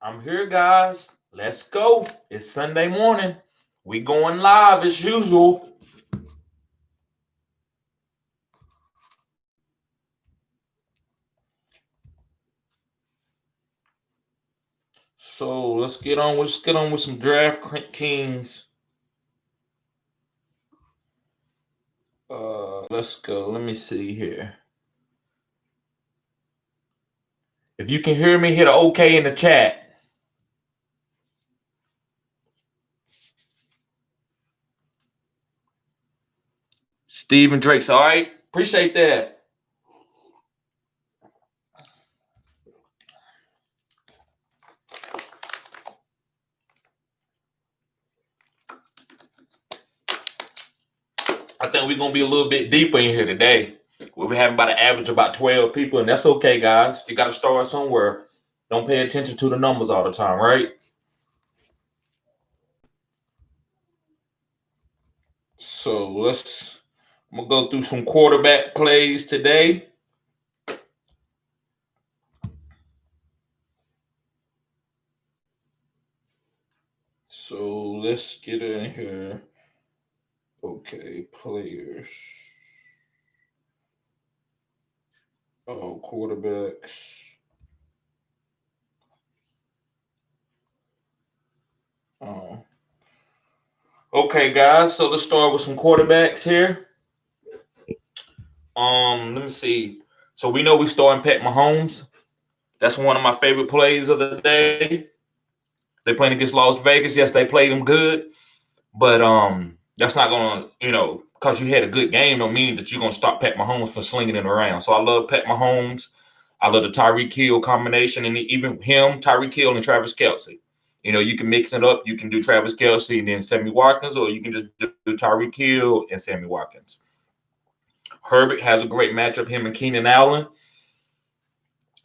I'm here, guys. Let's go. It's Sunday morning. We going live as usual. So let's get on with some draft kings. Let's go. Let me see here. If you can hear me, hit an OK in the chat. Stephen Drake's all right. Appreciate that. I think we're gonna be a little bit deeper in here today. We're having about an average of about 12 people, and that's okay, guys. You got to start somewhere. Don't pay attention to the numbers all the time, right? So I'm gonna go through some quarterback plays today. So let's get in here. Okay, players. Oh, quarterbacks. Oh. Okay, guys. So let's start with some quarterbacks here. Let me see. So we know we starting Pat Mahomes. That's one of my favorite plays of the day. They playing against Las Vegas. Yes, they played them good, but that's not gonna, because you had a good game, don't mean that you're gonna stop Pat Mahomes from slinging it around. So I love Pat Mahomes. I love the Tyreek Hill combination, and even him, Tyreek Hill, and Travis Kelce. You can mix it up. You can do Travis Kelce and then Sammy Watkins, or you can just do Tyreek Hill and Sammy Watkins. Herbert has a great matchup, him and Keenan Allen.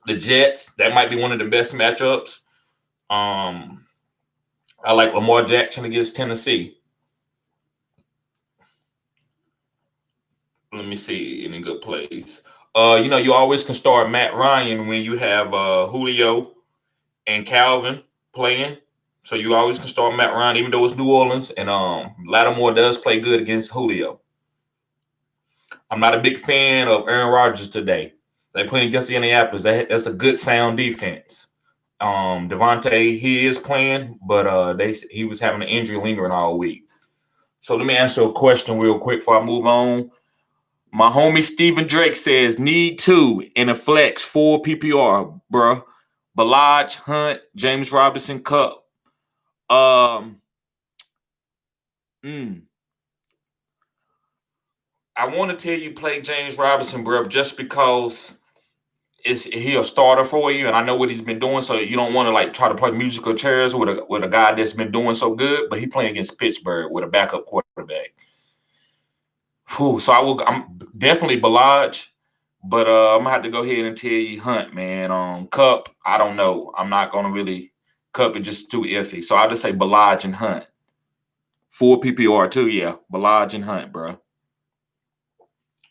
The Jets, that might be one of the best matchups. I like Lamar Jackson against Tennessee. Let me see any good plays. You always can start Matt Ryan when you have Julio and Calvin playing. So you always can start Matt Ryan, even though it's New Orleans, and Lattimore does play good against Julio. I'm not a big fan of Aaron Rodgers today. They playing against the Indianapolis. That's a good sound defense. Devontae, he is playing, but he was having an injury lingering all week. So let me answer a question real quick before I move on. My homie Stephen Drake says need two in a flex 4 PPR, bruh. Ballage, Hunt, James Robinson, Cup. Um, I want to tell you play James Robinson, bruh, just because he a starter for you, and I know what he's been doing. So you don't want to like try to play musical chairs with a guy that's been doing so good, but he playing against Pittsburgh with a backup quarterback. Whew, so I'm definitely Ballage. But I'm gonna have to go ahead and tell you Hunt, man. Cup, I don't know. I'm not gonna really Cup is just too iffy. So I'll just say Ballage and Hunt. 4 PPR too, yeah. Ballage and Hunt, bro.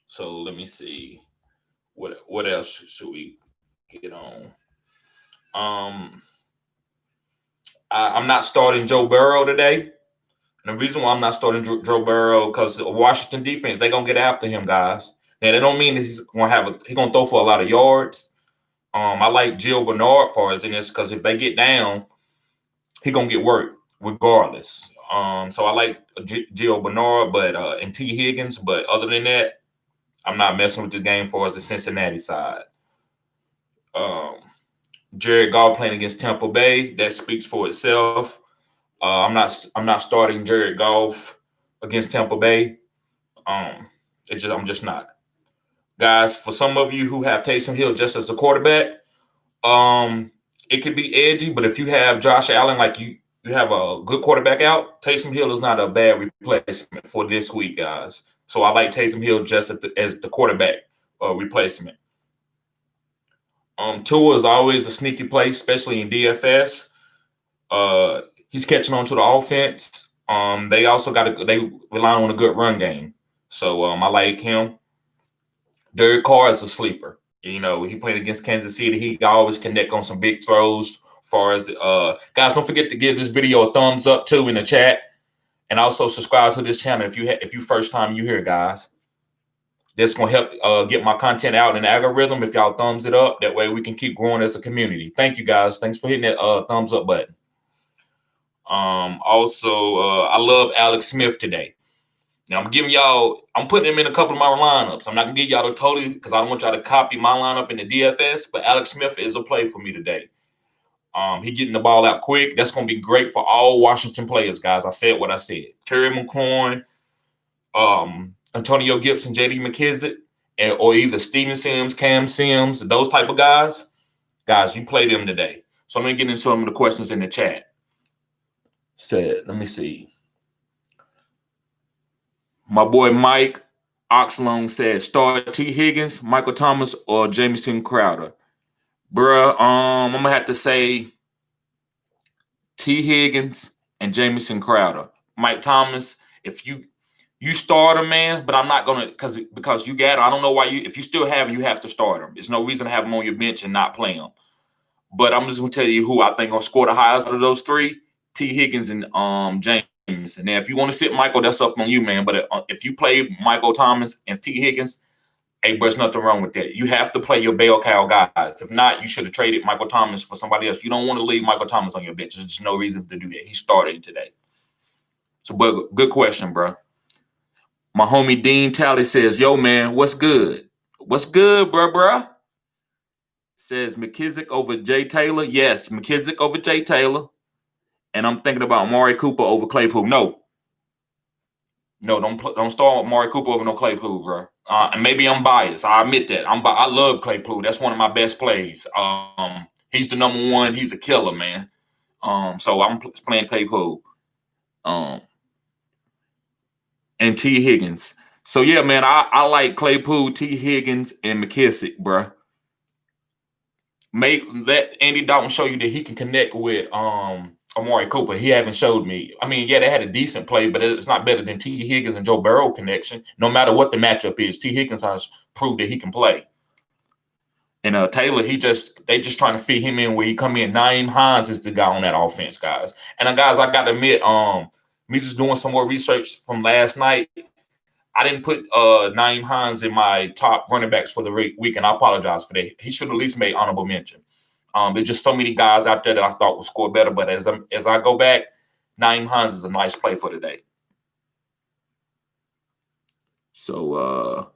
So let me see. What else should we get on? I'm not starting Joe Burrow today. And the reason why I'm not starting Joe Burrow because Washington defense, they're gonna get after him, guys. Now that don't mean he's gonna throw for a lot of yards. I like Gio Bernard for us in this because if they get down, he gonna get work regardless. So I like Gio Bernard, but and T Higgins, but other than that, I'm not messing with the game for us the Cincinnati side. Um, Jared Goff playing against Tampa Bay, that speaks for itself. I'm not starting Jared Goff against Tampa Bay. I'm just not. Guys, for some of you who have Taysom Hill just as a quarterback, it could be edgy, but if you have Josh Allen, like you have a good quarterback out, Taysom Hill is not a bad replacement for this week, guys. So I like Taysom Hill just as the quarterback replacement. Tua is always a sneaky play, especially in DFS. He's catching on to the offense. They also they rely on a good run game. So I like him. Derek Carr is a sleeper. He played against Kansas City. He always connect on some big throws far as guys, don't forget to give this video a thumbs up too in the chat, and also subscribe to this channel if you first time you here, guys. That's gonna help get my content out in the algorithm. If y'all thumbs it up, that way we can keep growing as a community. Thank you, guys. Thanks for hitting that thumbs up button. Also, I love Alex Smith today. Now I'm putting him in a couple of my lineups. I'm not gonna give y'all the total because I don't want y'all to copy my lineup in the DFS, but Alex Smith is a play for me today. He getting the ball out quick. That's gonna be great for all Washington players, guys. I said what I said. Terry McLaurin, Antonio Gibson, JD McKissic, or either Steven Sims, Cam Sims, those type of guys. Guys, you play them today. So I'm gonna get into some of the questions in the chat. Let me see. My boy Mike Oxlong said, start T. Higgins, Michael Thomas, or Jamison Crowder. Bruh, I'm going to have to say T. Higgins and Jamison Crowder. Mike Thomas, if you start him, man, but I'm not going to, because you got him. I don't know why if you still have him, you have to start him. There's no reason to have him on your bench and not play him. But I'm just going to tell you who I think going to score the highest out of those three, T. Higgins and James. And now, if you want to sit Michael, that's up on you, man. But if you play Michael Thomas and T. Higgins, hey, there's nothing wrong with that. You have to play your bell cow guys. If not, you should have traded Michael Thomas for somebody else. You don't want to leave Michael Thomas on your bench. There's just no reason to do that. He started today. So, but good question, bro. My homie Dean Talley says, yo, man, what's good? What's good, bro? Says McKissic over Jay Taylor. Yes, McKissic over Jay Taylor. And I'm thinking about Amari Cooper over Claypool. No, don't start Amari Cooper over no Claypool, bro. And maybe I'm biased. I admit that. I love Claypool. That's one of my best plays. He's the number one. He's a killer, man. So I'm playing Claypool. And T. Higgins. So yeah, man, I like Claypool, T. Higgins, and McKissic, bro. Let Andy Dalton show you that he can connect with Amari Cooper. He haven't showed me. I mean, yeah, they had a decent play, but it's not better than T. Higgins and Joe Burrow connection. No matter what the matchup is, T. Higgins has proved that he can play. And Taylor, they just trying to fit him in where he come in. Nyheim Hines is the guy on that offense, guys. And guys, I got to admit, me just doing some more research from last night, I didn't put Nyheim Hines in my top running backs for the week, and I apologize for that. He should at least make honorable mention. There's just so many guys out there that I thought would score better, but as I go back, Nyheim Hines is a nice play for today. So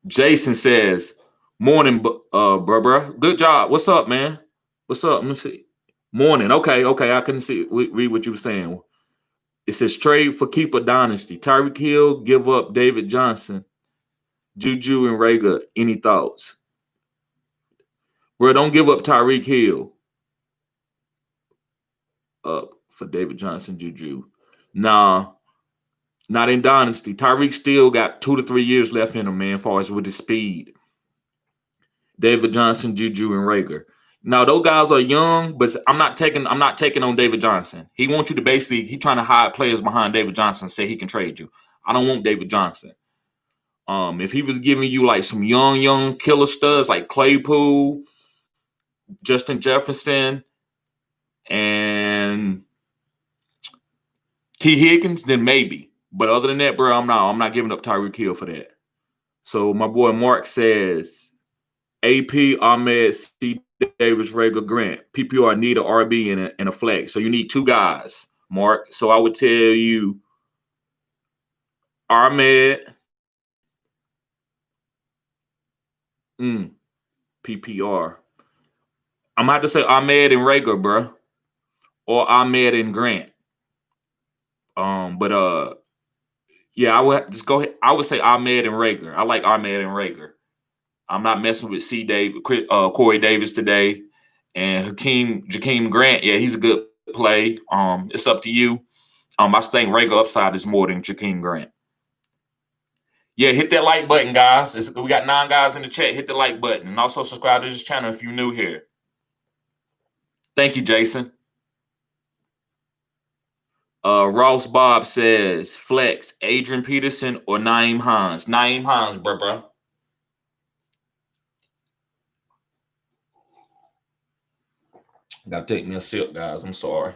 Jason says, morning, bro. Good job. What's up, man? What's up? Let me see. Morning. Okay. I couldn't read what you were saying. It says trade for keeper dynasty. Tyreek Hill, give up David Johnson, Juju, and Rager. Any thoughts? Bro, don't give up Tyreek Hill for David Johnson, Juju. Nah, not in dynasty. Tyreek still got 2 to 3 years left in him, man, as far as with his speed. David Johnson, Juju, and Rager. Now, those guys are young, but I'm not taking on David Johnson. He wants you to he trying to hide players behind David Johnson, say he can trade you. I don't want David Johnson. If he was giving you like some young killer studs like Claypool, Justin Jefferson, and T. Higgins, then maybe. But other than that, bro, I'm not giving up Tyreek Hill for that. So my boy Mark says, AP, Ahmed, C. Davis, Rager, Grant. PPR need an RB and a flex. So you need 2 guys, Mark. So I would tell you Ahmed, PPR. I'm going to have to say Ahmed and Rager, bro. Or Ahmed and Grant. Yeah, I would just go ahead. I would say Ahmed and Rager. I like Ahmed and Rager. I'm not messing with Corey Davis today. And Jakeem Grant, yeah, he's a good play. It's up to you. I think Rager upside is more than Jakeem Grant. Yeah, hit that like button, guys. We got 9 guys in the chat. Hit the like button. And also subscribe to this channel if you're new here. Thank you, Jason. Ross Bob says, flex, Adrian Peterson or Nyheim Hines. Nyheim Hines, bro. Gotta take me a sip, guys. I'm sorry.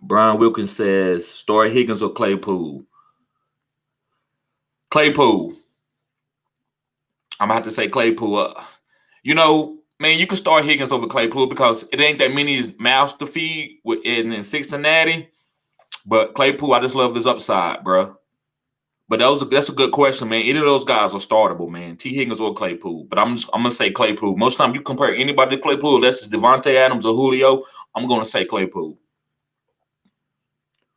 Brian Wilkins says, start Higgins or Claypool. Claypool. I'm gonna have to say Claypool. You know, man, you can start Higgins over Claypool because it ain't that many mouths to feed in Cincinnati. But Claypool, I just love his upside, bro. But that's a good question, man. Any of those guys are startable, man. T. Higgins or Claypool. But I'm gonna say Claypool. Most time you compare anybody to Claypool, unless it's Devontae Adams or Julio, I'm gonna say Claypool.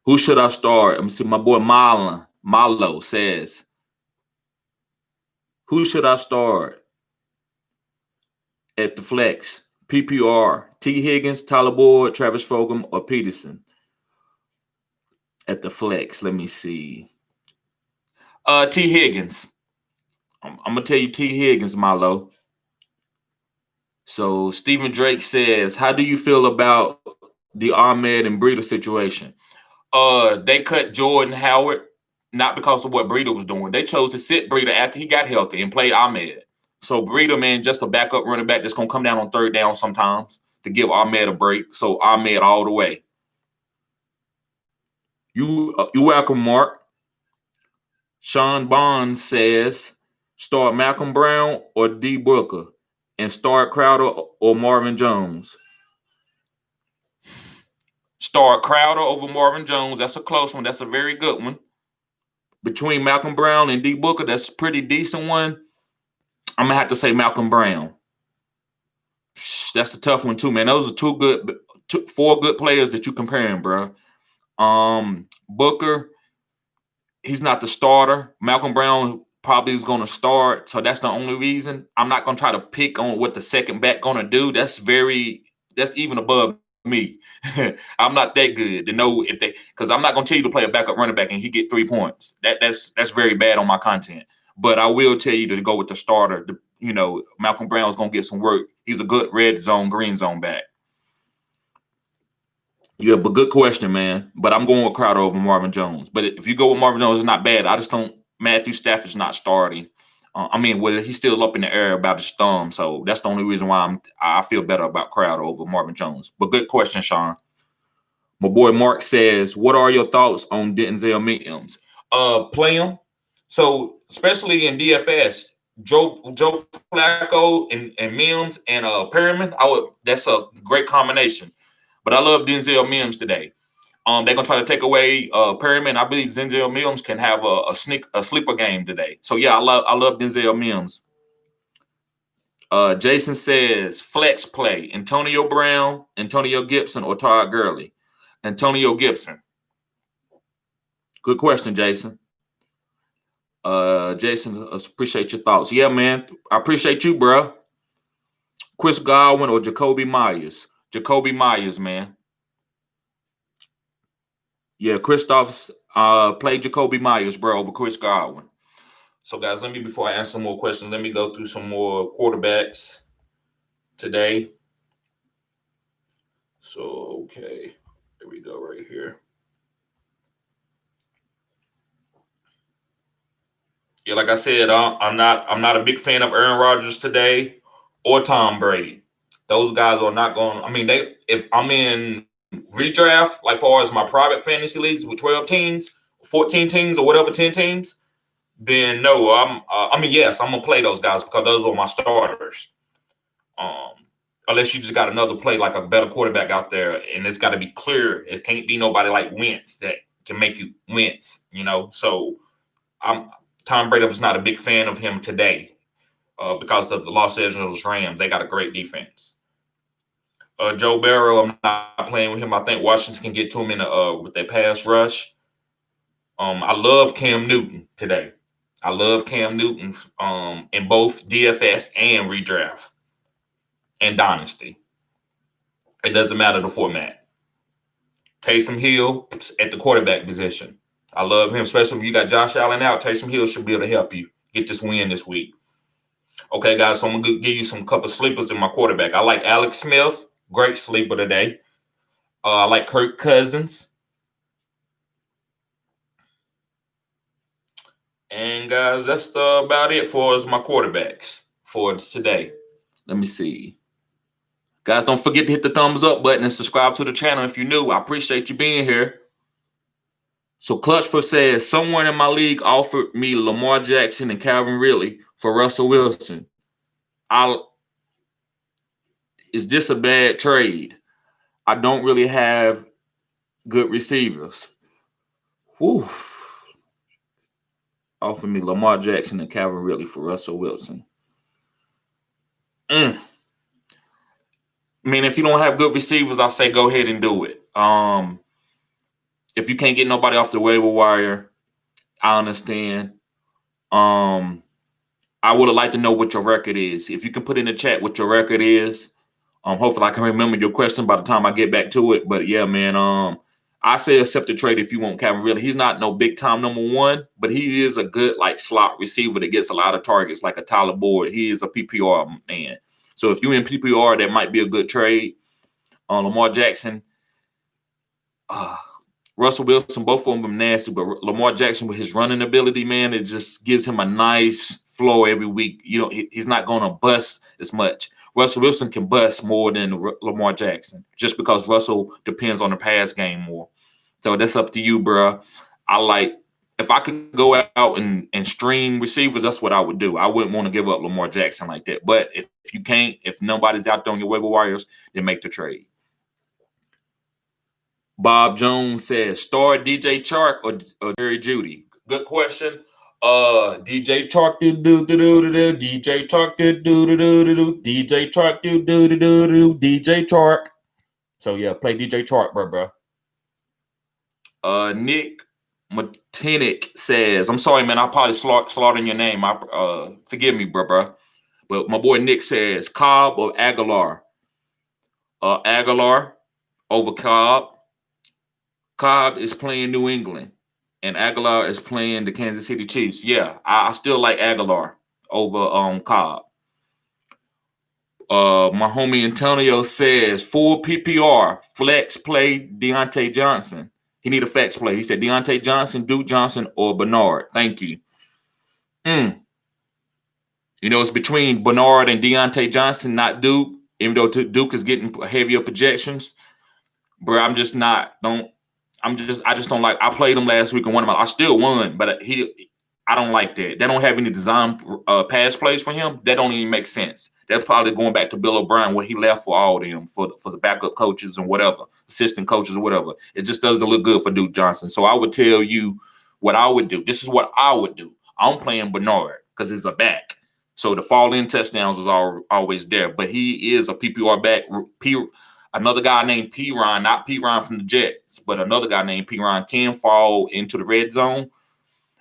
Who should I start? Let me see. My boy Malo says, who should I start at the flex? PPR, T. Higgins, Tyler Boyd, Travis Fulgham, or Peterson? At the flex, let me see. T. Higgins. I'm gonna tell you T. Higgins, Malo. So Stephen Drake says, how do you feel about the Ahmed and Breida situation? They cut Jordan Howard not because of what Breida was doing. They chose to sit Breida after he got healthy and played Ahmed. So Breida, man, just a backup running back that's gonna come down on third down sometimes to give Ahmed a break. So Ahmed all the way. You welcome, Mark. Sean Bond says, start Malcolm Brown or D Booker and start Crowder or Marvin Jones. Start Crowder over Marvin Jones. That's a close one. That's a very good one. Between Malcolm Brown and D Booker, that's a pretty decent one. I'm gonna have to say Malcolm Brown. That's a tough one too, man. Those are four good players that you comparing, bro. Booker, he's not the starter. Malcolm Brown probably is going to start, so that's the only reason. I'm not going to try to pick on what the second back going to do. That's even above me. I'm not that good to know if because I'm not going to tell you to play a backup running back and he get 3 points. That's very bad on my content. But I will tell you to go with the starter. Malcolm Brown's going to get some work. He's a good red zone, green zone back. Yeah, but good question, man. But I'm going with Crowder over Marvin Jones. But if you go with Marvin Jones, it's not bad. I just don't. Matthew Stafford's not starting. He's still up in the air about his thumb, so that's the only reason why I feel better about Crowder over Marvin Jones. But good question, Sean. My boy Mark says, "What are your thoughts on Denzel Mims?" Play him. So especially in DFS, Joe Flacco and Mims and Perriman, that's a great combination. But I love Denzel Mims today. They're gonna try to take away Perriman. I believe Denzel Mims can have a sleeper game today. So yeah, I love Denzel Mims. Jason says flex play: Antonio Brown, Antonio Gibson, or Todd Gurley. Antonio Gibson. Good question, Jason. Jason, appreciate your thoughts. Yeah, man, I appreciate you, bro. Chris Godwin or Jacoby Myers? Jacoby Myers, man. Yeah, Christoph played Jacoby Myers, bro, over Chris Godwin. So, guys, before I answer more questions, let me go through some more quarterbacks today. So, okay, here we go right here. Yeah, like I said, I'm not a big fan of Aaron Rodgers today or Tom Brady. Those guys are not going. If I'm in redraft, like far as my private fantasy leagues with 12 teams, 14 teams, or whatever, 10 teams, then no, yes, I'm gonna play those guys because those are my starters. Unless you just got another play like a better quarterback out there, and it's got to be clear. It can't be nobody like Wentz that can make you wince. So Tom Brady was not a big fan of him today because of the Los Angeles Rams. They got a great defense. Joe Burrow, I'm not playing with him. I think Washington can get to him with their pass rush. I love Cam Newton today. I love Cam Newton in both DFS and redraft and dynasty. It doesn't matter the format. Taysom Hill at the quarterback position. I love him, especially if you got Josh Allen out. Taysom Hill should be able to help you get this win this week. Okay, guys, so I'm going to give you some couple sleepers in my quarterback. I like Alex Smith, great sleeper today. I like Kirk Cousins. And, guys, that's about it for us, my quarterbacks for today. Let me see. Guys, don't forget to hit the thumbs up button and subscribe to the channel if you're new. I appreciate you being here. So Clutchford says, someone in my league offered me Lamar Jackson and Calvin Ridley for Russell Wilson. Is this a bad trade? I don't really have good receivers. Whew. Offer me Lamar Jackson and Calvin Ridley for Russell Wilson. I mean, if you don't have good receivers, I say go ahead and do it. If you can't get nobody off the waiver wire, I understand. I would have liked to know what your record is. If you can put in the chat what your record is, hopefully I can remember your question by the time I get back to it. But yeah, man, I say accept the trade if you want Calvin Ridley. He's not no big time number one, but he is a good like slot receiver that gets a lot of targets, like a Tyler Boyd. He is a PPR man. So if you're in PPR, that might be a good trade. Lamar Jackson, Russell Wilson, both of them are nasty, but Lamar Jackson with his running ability, man, it just gives him a nice flow every week. You know, he's not going to bust as much. Russell Wilson can bust more than Lamar Jackson just because Russell depends on the pass game more. So that's up to you, bro. If I could go out and stream receivers, that's what I would do. I wouldn't want to give up Lamar Jackson like that. But if you can't, if nobody's out there on your waiver wires, then make the trade. Bob Jones says, start DJ Chark or Jerry Jeudy. Good question. DJ Chark do DJ Chark do DJ Chark do DJ Chark. So yeah, play DJ Chark, bro. Nick Matinick says, I'm sorry, man, I probably slaughtering your name. Forgive me, bro. But my boy Nick says, Cobb or Aguilar? Aguilar over Cobb. Cobb is playing New England, and Aguilar is playing the Kansas City Chiefs. Yeah, I still like Aguilar over Cobb. My homie Antonio says, full PPR, flex play Deontay Johnson. He need a flex play. He said Deontay Johnson, Duke Johnson, or Bernard. Thank you. You know, it's between Bernard and Deontay Johnson, not Duke, even though Duke is getting heavier projections. Bro, I just don't like. I played him last week and won him. I still won, but I don't like that. They don't have any design pass plays for him. That don't even make sense. They're probably going back to Bill O'Brien where he left for all of them for the backup coaches and whatever, assistant coaches or whatever. It just doesn't look good for Duke Johnson. So I would tell you what I would do. This is what I would do. I'm playing Bernard because he's a back. So the fall-in touchdowns was always there. But he is a PPR back. Another guy named P-Ron, not P-Ron from the Jets, but another guy named P-Ron can fall into the red zone.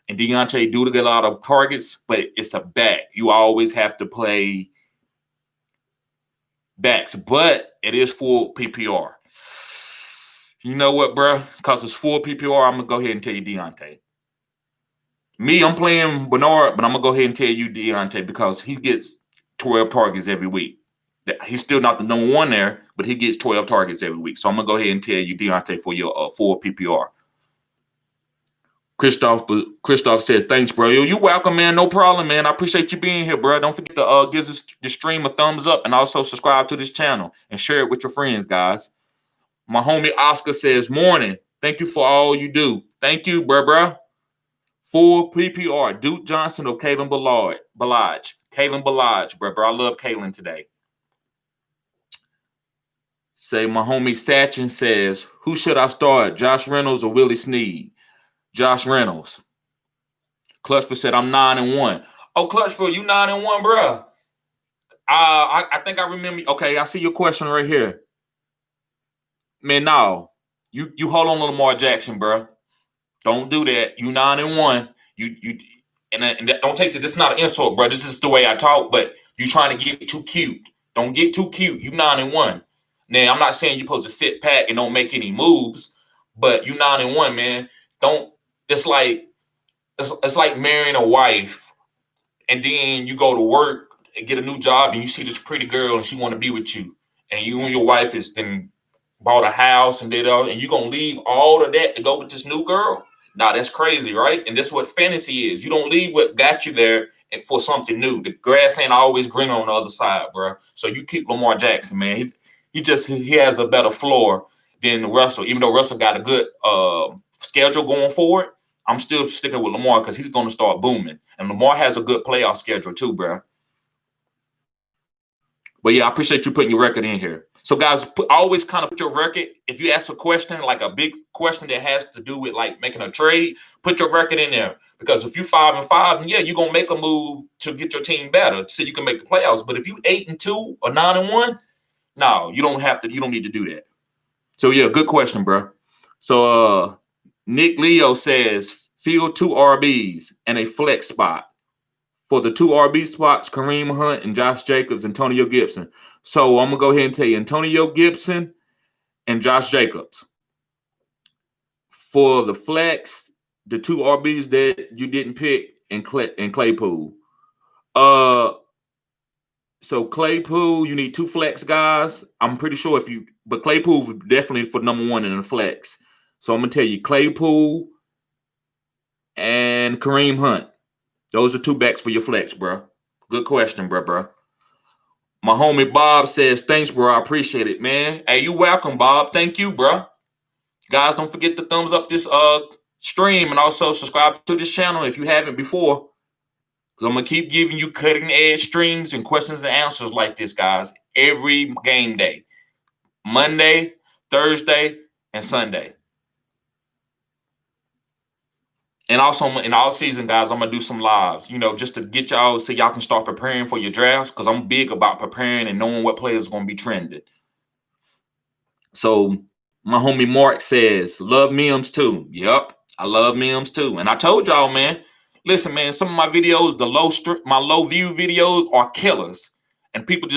And Deontay do get a lot of targets, but it's a back. You always have to play backs, but it is full PPR. You know what, bro? Because it's full PPR, I'm going to go ahead and tell you Deontay. Me, I'm playing Bernard, but I'm going to go ahead and tell you Deontay because he gets 12 targets every week. He's still not the number one there, but he gets 12 targets every week. So I'm going to go ahead and tell you Deontay for your full PPR. Christoph says, thanks, bro. You're welcome, man. No problem, man. I appreciate you being here, bro. Don't forget to give the stream a thumbs up and also subscribe to this channel and share it with your friends, guys. My homie Oscar says, morning. Thank you for all you do. Thank you, bro. Full PPR, Duke Johnson or Kalen Ballage. Kalen Ballage, bro. I love Kalen today. Say, my homie Sachin says, who should I start, Josh Reynolds or Willie Snead? Josh Reynolds. Clutchford said, I'm 9-1. Oh, Clutchford, you 9-1, bro. I think I remember. Okay, I see your question right here. Man, no. You hold on to Lamar Jackson, bro. Don't do that. You 9-1. And don't take this. This is not an insult, bro. This is the way I talk, but you trying to get too cute. Don't get too cute. You 9-1. Now, I'm not saying you're supposed to sit back and don't make any moves, but you 9-1, man. It's like marrying a wife, and then you go to work and get a new job, and you see this pretty girl, and she want to be with you, and you and your wife is then bought a house and did all, and you gonna leave all of that to go with this new girl? Nah, that's crazy, right? And that's what fantasy is. You don't leave what got you there and for something new. The grass ain't always green on the other side, bro. So you keep Lamar Jackson, man. He has a better floor than Russell. Even though Russell got a good schedule going forward, I'm still sticking with Lamar because he's going to start booming. And Lamar has a good playoff schedule too, bro. But yeah, I appreciate you putting your record in here. So guys, always kind of put your record. If you ask a question, like a big question that has to do with like making a trade, put your record in there. Because if you 5-5, yeah, you're gonna make a move to get your team better so you can make the playoffs. But if you 8-2 or 9-1, no, you don't have to. You don't need to do that. So yeah, good question, bro. So Nick Leo says field 2 RBs and a flex spot. For the 2 RB spots, Kareem Hunt and Josh Jacobs, Antonio Gibson. So I'm going to go ahead and tell you Antonio Gibson and Josh Jacobs. For the flex, the 2 RBs that you didn't pick and Claypool. So Claypool, you need 2 flex guys. I'm pretty sure but Claypool definitely for number 1 in the flex. So I'm going to tell you Claypool and Kareem Hunt. Those are 2 backs for your flex, bro. Good question, bro. My homie Bob says, thanks, bro. I appreciate it, man. Hey, you welcome, Bob. Thank you, bro. Guys, don't forget to thumbs up this stream and also subscribe to this channel if you haven't before. Because I'm going to keep giving you cutting-edge streams and questions and answers like this, guys, every game day. Monday, Thursday, and Sunday. And also in all season, guys, I'm going to do some lives, just to get y'all so y'all can start preparing for your drafts because I'm big about preparing and knowing what players are going to be trending. So my homie Mark says, love memes too. Yep, I love memes too. And I told y'all, man, listen, man, some of my videos, my low view videos are killers. And people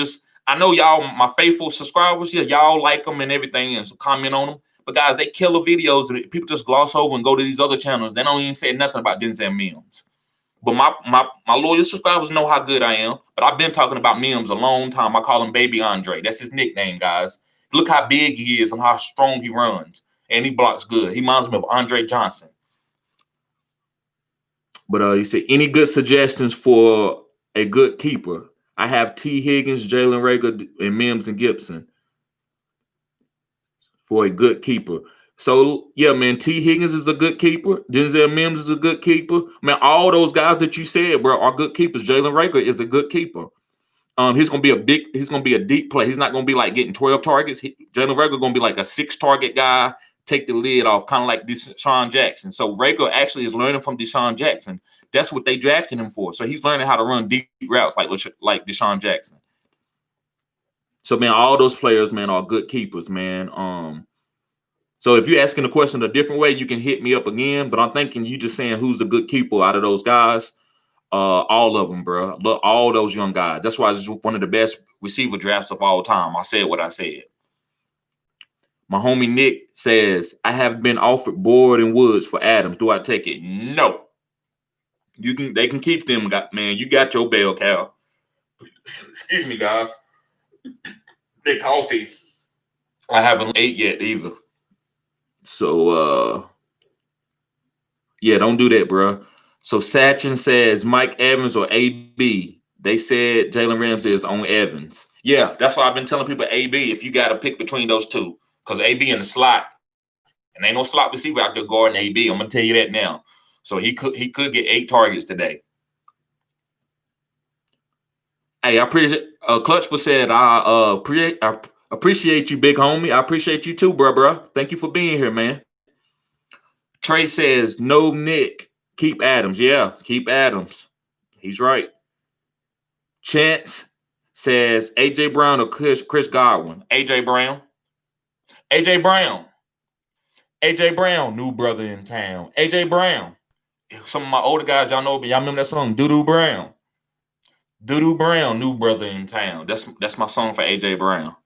I know y'all, my faithful subscribers, yeah, y'all like them and everything and so comment on them. But guys, they killer videos and people just gloss over and go to these other channels. They don't even say nothing about Denzel Mims. But my loyal subscribers know how good I am. But I've been talking about Mims a long time. I call him Baby Andre. That's his nickname, guys. Look how big he is and how strong he runs. And he blocks good. He reminds me of Andre Johnson. But he said, any good suggestions for a good keeper? I have T. Higgins, Jalen Reagor, and Mims and Gibson for a good keeper. So, yeah, man, T. Higgins is a good keeper. Denzel Mims is a good keeper. Man, all those guys that you said, bro, are good keepers. Jalen Reagor is a good keeper. He's gonna be a deep play. He's not gonna be like getting 12 targets. Jalen Reagor gonna be like a 6-target guy, take the lid off, kind of like Deshaun Jackson. So Reagor actually is learning from Deshaun Jackson. That's what they drafted him for. So he's learning how to run deep routes like Deshaun Jackson. So, man, all those players, man, are good keepers, man. So if you're asking the question a different way, you can hit me up again. But I'm thinking you just saying who's a good keeper out of those guys. All of them, bro. Look, all those young guys. That's why it's one of the best receiver drafts of all time. I said what I said. My homie Nick says, I have been offered Boyd and Woods for Adams. Do I take it? No. They can keep them, man. You got your bell cow. Excuse me, guys. The coffee. I haven't ate yet either. So, yeah, don't do that, bro. So Sachin says Mike Evans or AB. They said Jalen Ramsey is on Evans. Yeah, that's why I've been telling people AB if you got to pick between those two. Because AB in the slot. And ain't no slot receiver out there guarding AB. I'm going to tell you that now. So he could get 8 targets today. Hey, I appreciate Clutchful said I appreciate you, big homie. I appreciate you too, bro. Thank you for being here, man. Trey says, no Nick. Keep Adams. Yeah, keep Adams. He's right. Chance says AJ Brown or Chris Godwin. AJ Brown. AJ Brown. AJ Brown, new brother in town. AJ Brown. Some of my older guys, y'all know, but y'all remember that song, Doo-Doo Brown. Doo-Doo Brown, new brother in town. That's my song for AJ Brown.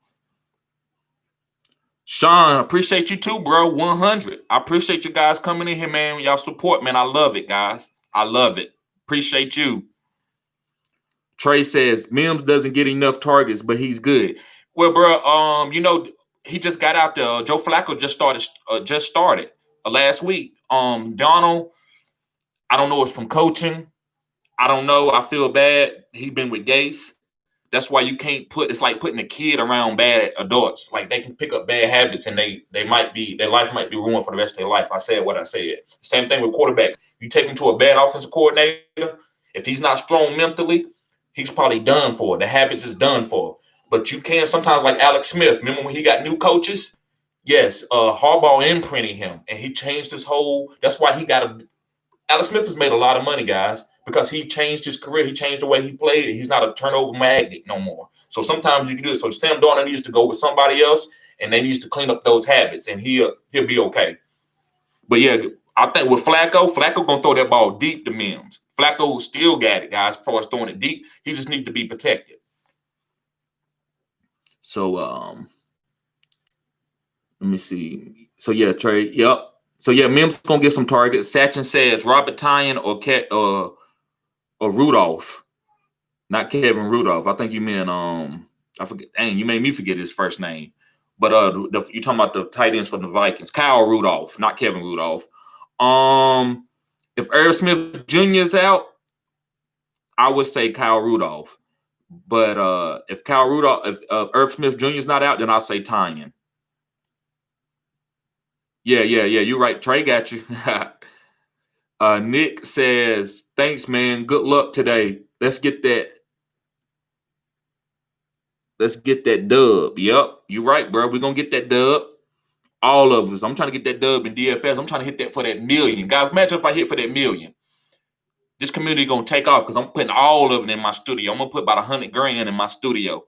Sean, appreciate you too, bro. 100. I appreciate you guys coming in here, man. Y'all support, man. I love it, guys. I love it. Appreciate you. Trey says Mims doesn't get enough targets, but he's good. Well, bro, he just got out there. Joe Flacco just started last week. Donald, I don't know if it's from coaching. I don't know. I feel bad. He's been with Gase. That's why you can't it's like putting a kid around bad adults. Like they can pick up bad habits and their life might be ruined for the rest of their life. I said what I said. Same thing with quarterback. You take him to a bad offensive coordinator, if he's not strong mentally, he's probably done for. The habits is done for. But you can sometimes, like Alex Smith, remember when he got new coaches? Yes, Harbaugh imprinted him and he changed his whole. That's why Alex Smith has made a lot of money, guys, because he changed his career. He changed the way he played. He's not a turnover magnet no more. So sometimes you can do it. So Sam Darnold needs to go with somebody else, and they need to clean up those habits, and he'll be okay. But yeah, I think with Flacco gonna throw that ball deep to Mims. Flacco still got it, guys, as far as throwing it deep. He just needs to be protected. So let me see. So yeah, Trey. Yep. So yeah, Mims gonna get some targets. Sachin says Robert Tyan or Rudolph, not Kevin Rudolph. I think you meant I forget. Dang, you made me forget his first name. But you're talking about the tight ends for the Vikings, Kyle Rudolph, not Kevin Rudolph. If Irv Smith Jr. is out, I would say Kyle Rudolph. But if Irv Smith Jr. is not out, then I'll say Tyan. Yeah. You're right. Trey got you. Nick says, thanks, man. Good luck today. Let's get that dub. Yep, you're right, bro. We're going to get that dub. All of us. I'm trying to get that dub in DFS. I'm trying to hit that for that million. Guys, imagine if I hit for that million. This community going to take off because I'm putting all of it in my studio. I'm going to put about $100,000 in my studio.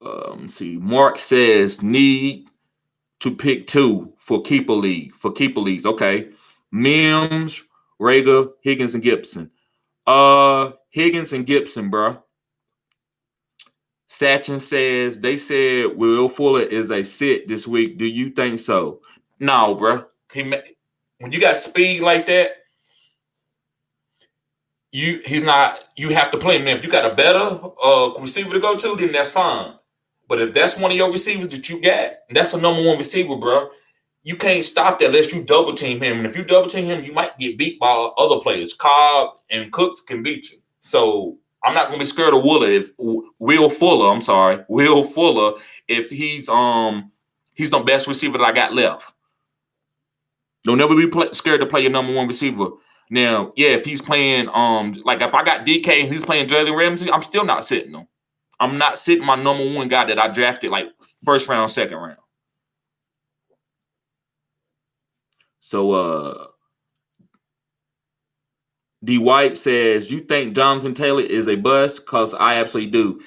Let's see. Mark says, need to pick 2 for keeper leagues. Okay. Mims, Rager, Higgins, and Gibson. Higgins and Gibson, bro. Sachin says they said Will Fuller is a sit this week. Do you think so? No, bro. When you got speed like that, he's not. You have to play him. If you got a better receiver to go to, then that's fine. But if that's one of your receivers that you got, that's a number 1 receiver, bro. You can't stop that unless you double team him. And if you double team him, you might get beat by other players. Cobb and Cooks can beat you. So I'm not going to be scared of Will Fuller, if he's the best receiver that I got left. Don't never be scared to play your number 1 receiver. Now, yeah, if he's playing like if I got DK and he's playing Jalen Ramsey, I'm still not sitting him. I'm not sitting my number 1 guy that I drafted like first round, second round. So D White says, you think Jonathan Taylor is a bust? Because I absolutely do.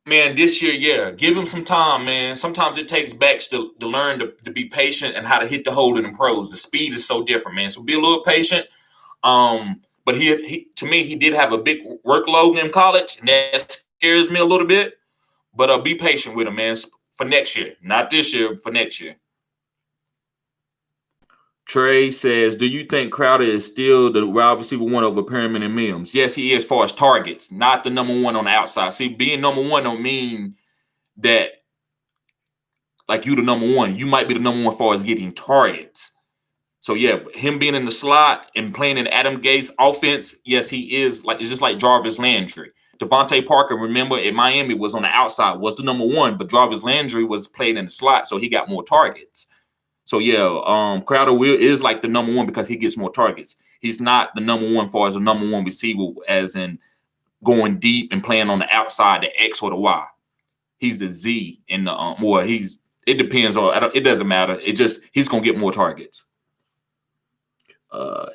Man, this year, yeah. Give him some time, man. Sometimes it takes backs to learn to be patient and how to hit the hole in the pros. The speed is so different, man. So be a little patient. But he to me, he did have a big workload in college, and that scares me a little bit. But be patient with him, man, for next year. Not this year, for next year. Trey says, do you think Crowder is still the wide receiver 1 over Perriman and Mims? Yes, he is as far as targets, not the number 1 on the outside. See, being number 1 don't mean that like you the number 1. You might be the number 1 as far as getting targets. So, yeah, him being in the slot and playing in Adam Gates' offense, yes, he is. It's just like Jarvis Landry. Devontae Parker, remember, in Miami was on the outside, was the number 1, but Jarvis Landry was playing in the slot, so he got more targets. So, yeah, Crowder is like the number 1 because he gets more targets. He's not the number 1 as a number 1 receiver, as in going deep and playing on the outside, the X or the Y. He's the Z in the it depends on, it doesn't matter. He's going to get more targets.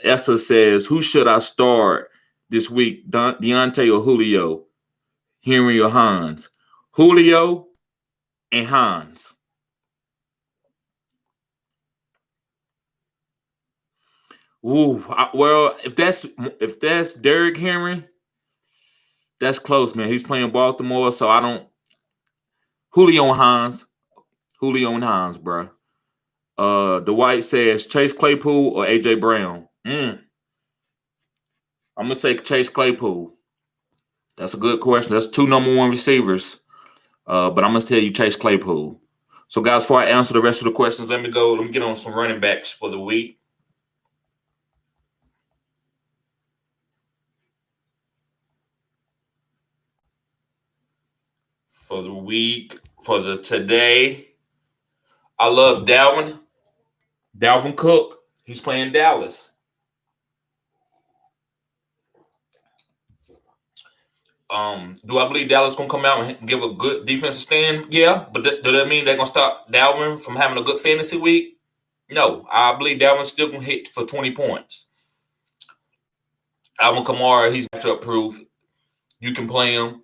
Essa says, who should I start this week? Deontay or Julio? Henry or Hans? Julio and Hans. Ooh, well, if that's Derrick Henry, that's close, man. He's playing Baltimore, so I don't. Julio and Hans, bro. Dwight says Chase Claypool or AJ Brown. I'm gonna say Chase Claypool. That's a good question. That's 2 number 1 receivers, but I'm gonna tell you Chase Claypool. So, guys, before I answer the rest of the questions, let me get on some running backs for the week. for the week, for the today, I love Dalvin Cook. He's playing Dallas. Do I believe Dallas gonna come out and give a good defensive stand? Yeah, but does that mean they're gonna stop Dalvin from having a good fantasy week? No, I believe Dalvin's still gonna hit for 20 points. Alvin Kamara, he's matchup proof. You can play him.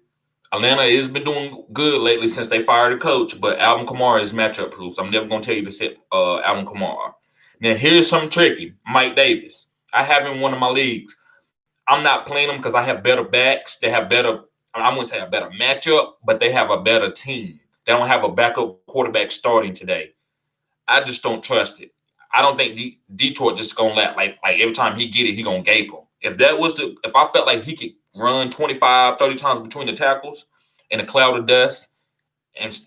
Atlanta has been doing good lately since they fired a coach, but Alvin Kamara is matchup proof. So I'm never gonna tell you to sit Alvin Kamara. Now here's something tricky. Mike Davis. I have him in one of my leagues. I'm not playing them because I have better backs. They have better, I wouldn't say a better matchup, but they have a better team. They don't have a backup quarterback starting today. I just don't trust it. I don't think Detroit just gonna let like every time he get it, he gonna gape him. If I felt like he could run 25, 30 times between the tackles in a cloud of dust and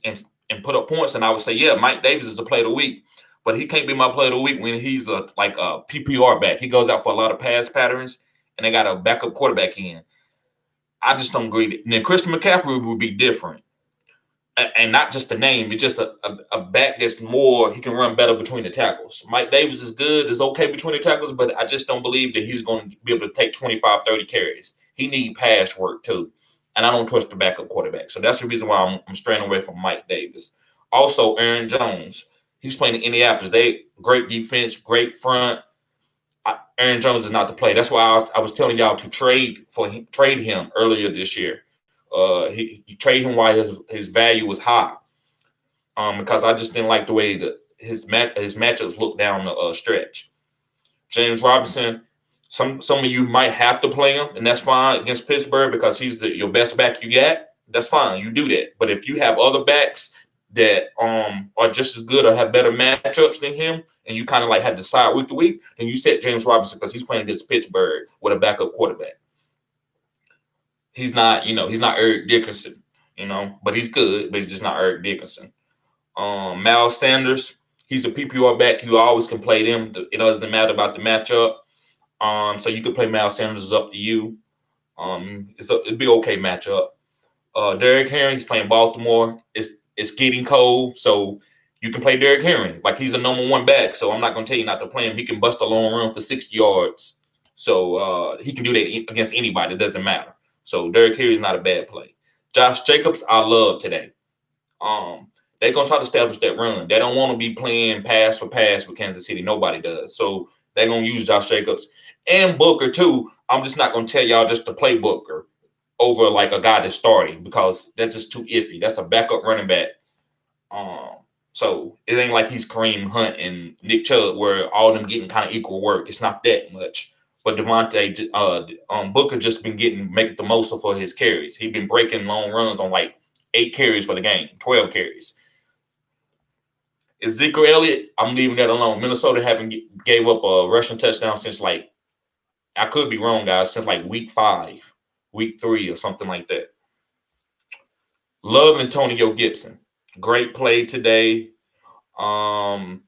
put up points, and I would say, yeah, Mike Davis is the play of the week. But he can't be my play of the week when he's a PPR back. He goes out for a lot of pass patterns, and they got a backup quarterback in. I just don't agree. And then Christian McCaffrey would be different. And not just the name, it's just a back that's more, he can run better between the tackles. Mike Davis is good, is okay between the tackles, but I just don't believe that he's going to be able to take 25, 30 carries. He need pass work too. And I don't trust the backup quarterback. So that's the reason why I'm straying away from Mike Davis. Also, Aaron Jones. He's playing in Indianapolis. They great defense, great front. Aaron Jones is not the play. That's why I was telling y'all to trade him earlier this year. He trade him while his value was high, because I just didn't like the way his matchups look down the stretch. James Robinson, some of you might have to play him, and that's fine against Pittsburgh because he's your best back you got. That's fine, you do that. But if you have other backs that are just as good or have better matchups than him, and you kind of like had to decide week to week, then you set James Robinson because he's playing against Pittsburgh with a backup quarterback. He's not Eric Dickerson, but he's good, but he's just not Eric Dickerson. Miles Sanders, he's a PPR back. You always can play them. It doesn't matter about the matchup. So you can play Miles Sanders, is up to you. It'd be okay matchup. Derrick Henry, he's playing Baltimore. It's getting cold, so you can play Derrick Henry. Like, he's a number one back, so I'm not going to tell you not to play him. He can bust a long run for 60 yards. So he can do that against anybody. It doesn't matter. So Derrick Henry is not a bad play. Josh Jacobs, I love today. They're going to try to establish that run. They don't want to be playing pass for pass with Kansas City. Nobody does. So they're going to use Josh Jacobs and Booker, too. I'm just not going to tell y'all just to play Booker over like a guy that's starting because that's just too iffy. That's a backup running back. So it ain't like he's Kareem Hunt and Nick Chubb where all of them getting kind of equal work. It's not that much. But Booker just been making the most of his carries. He's been breaking long runs on like 8 carries for the game, 12 carries. Ezekiel Elliott, I'm leaving that alone. Minnesota haven't gave up a rushing touchdown since I could be wrong, guys, since like week 5, week 3 or something like that. Love Antonio Gibson. Great play today. Great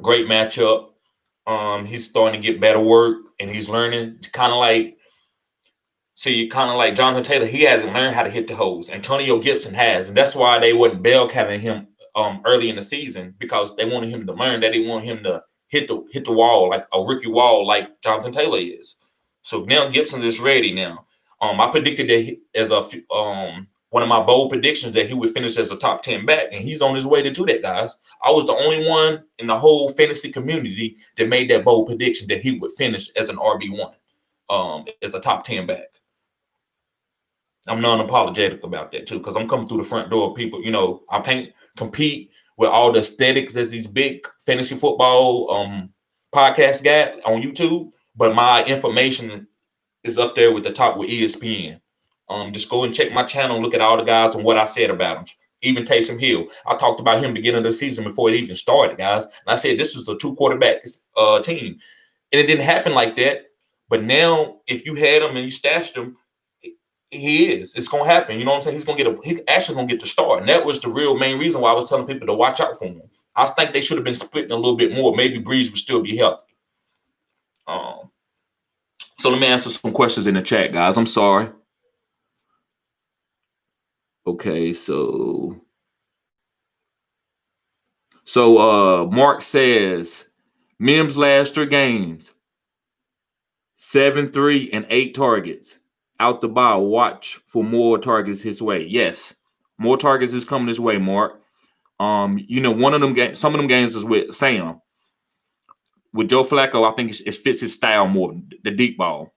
matchup. He's starting to get better work, and he's learning to kind of like Jonathan Taylor. He hasn't learned how to hit the holes. Antonio Gibson has, and that's why they wasn't bell counting him early in the season because they wanted him to learn. They didn't want him to hit the wall like a rookie wall like Jonathan Taylor is. So now Gibson is ready now. I predicted that one of my bold predictions that he would finish as a top 10 back, and he's on his way to do that, guys. I was the only one in the whole fantasy community that made that bold prediction that he would finish as an RB1, as a top 10 back. I'm non-apologetic about that too, because I'm coming through the front door. People, I can't compete with all the aesthetics as these big fantasy football podcasts got on YouTube, but my information is up there with the top with ESPN. Just go and check my channel, look at all the guys and what I said about them. Even Taysom Hill. I talked about him beginning of the season before it even started, guys. And I said this was a 2-quarterback team. And it didn't happen like that. But now, if you had him and you stashed him, he is. It's going to happen. You know what I'm saying? He's actually going to get the start. And that was the real main reason why I was telling people to watch out for him. I think they should have been splitting a little bit more. Maybe Breeze would still be healthy. So let me answer some questions in the chat, guys. I'm sorry. Okay, so Mark says Mims last 3 games, 7, 3, and 8 targets. Out the ball, watch for more targets his way. Yes, more targets is coming his way, Mark. One of them games, some of them games is with Sam. With Joe Flacco, I think it fits his style more, the deep ball.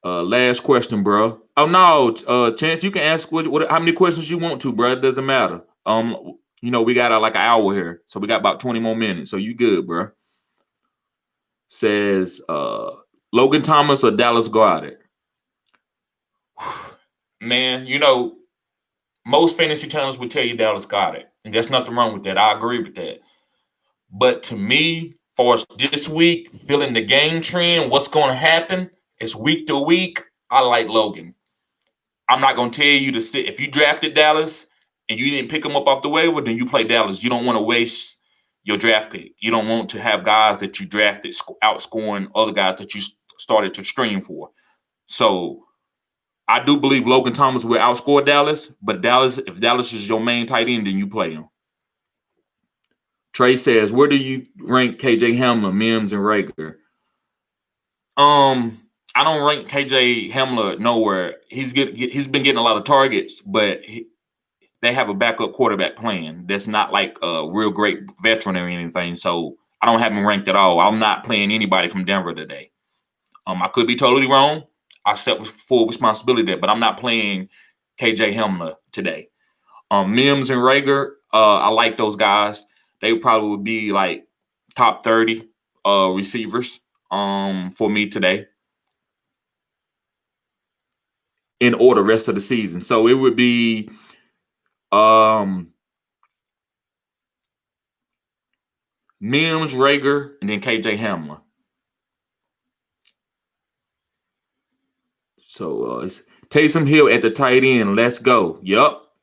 Last question, bro. Oh no, Chance, you can ask how many questions you want to, bro. It doesn't matter. We got like an hour here, so we got about 20 more minutes. So you good, bro. Says Logan Thomas or Dallas Goedert? Man, most fantasy channels would tell you Dallas Goedert, and there's nothing wrong with that. I agree with that. But to me, for this week, feeling the game trend, what's going to happen, it's week to week. I like Logan. I'm not going to tell you to sit. If you drafted Dallas and you didn't pick him up off the waiver, then you play Dallas. You don't want to waste your draft pick. You don't want to have guys that you drafted outscoring other guys that you started to stream for. So I do believe Logan Thomas will outscore Dallas, but if Dallas is your main tight end, then you play him. Trey says, where do you rank KJ Hamler, Mims, and Rager? I don't rank KJ Hamler nowhere. He's been getting a lot of targets, but they have a backup quarterback plan that's not like a real great veteran or anything. So I don't have him ranked at all. I'm not playing anybody from Denver today. I could be totally wrong. I accept full responsibility there, but I'm not playing KJ Hamler today. Mims and Rager, I like those guys. They probably would be like top 30 receivers for me today in order rest of the season. So it would be Mims, Rager, and then KJ Hamler. So it's Taysom Hill at the tight end. Let's go. Yup.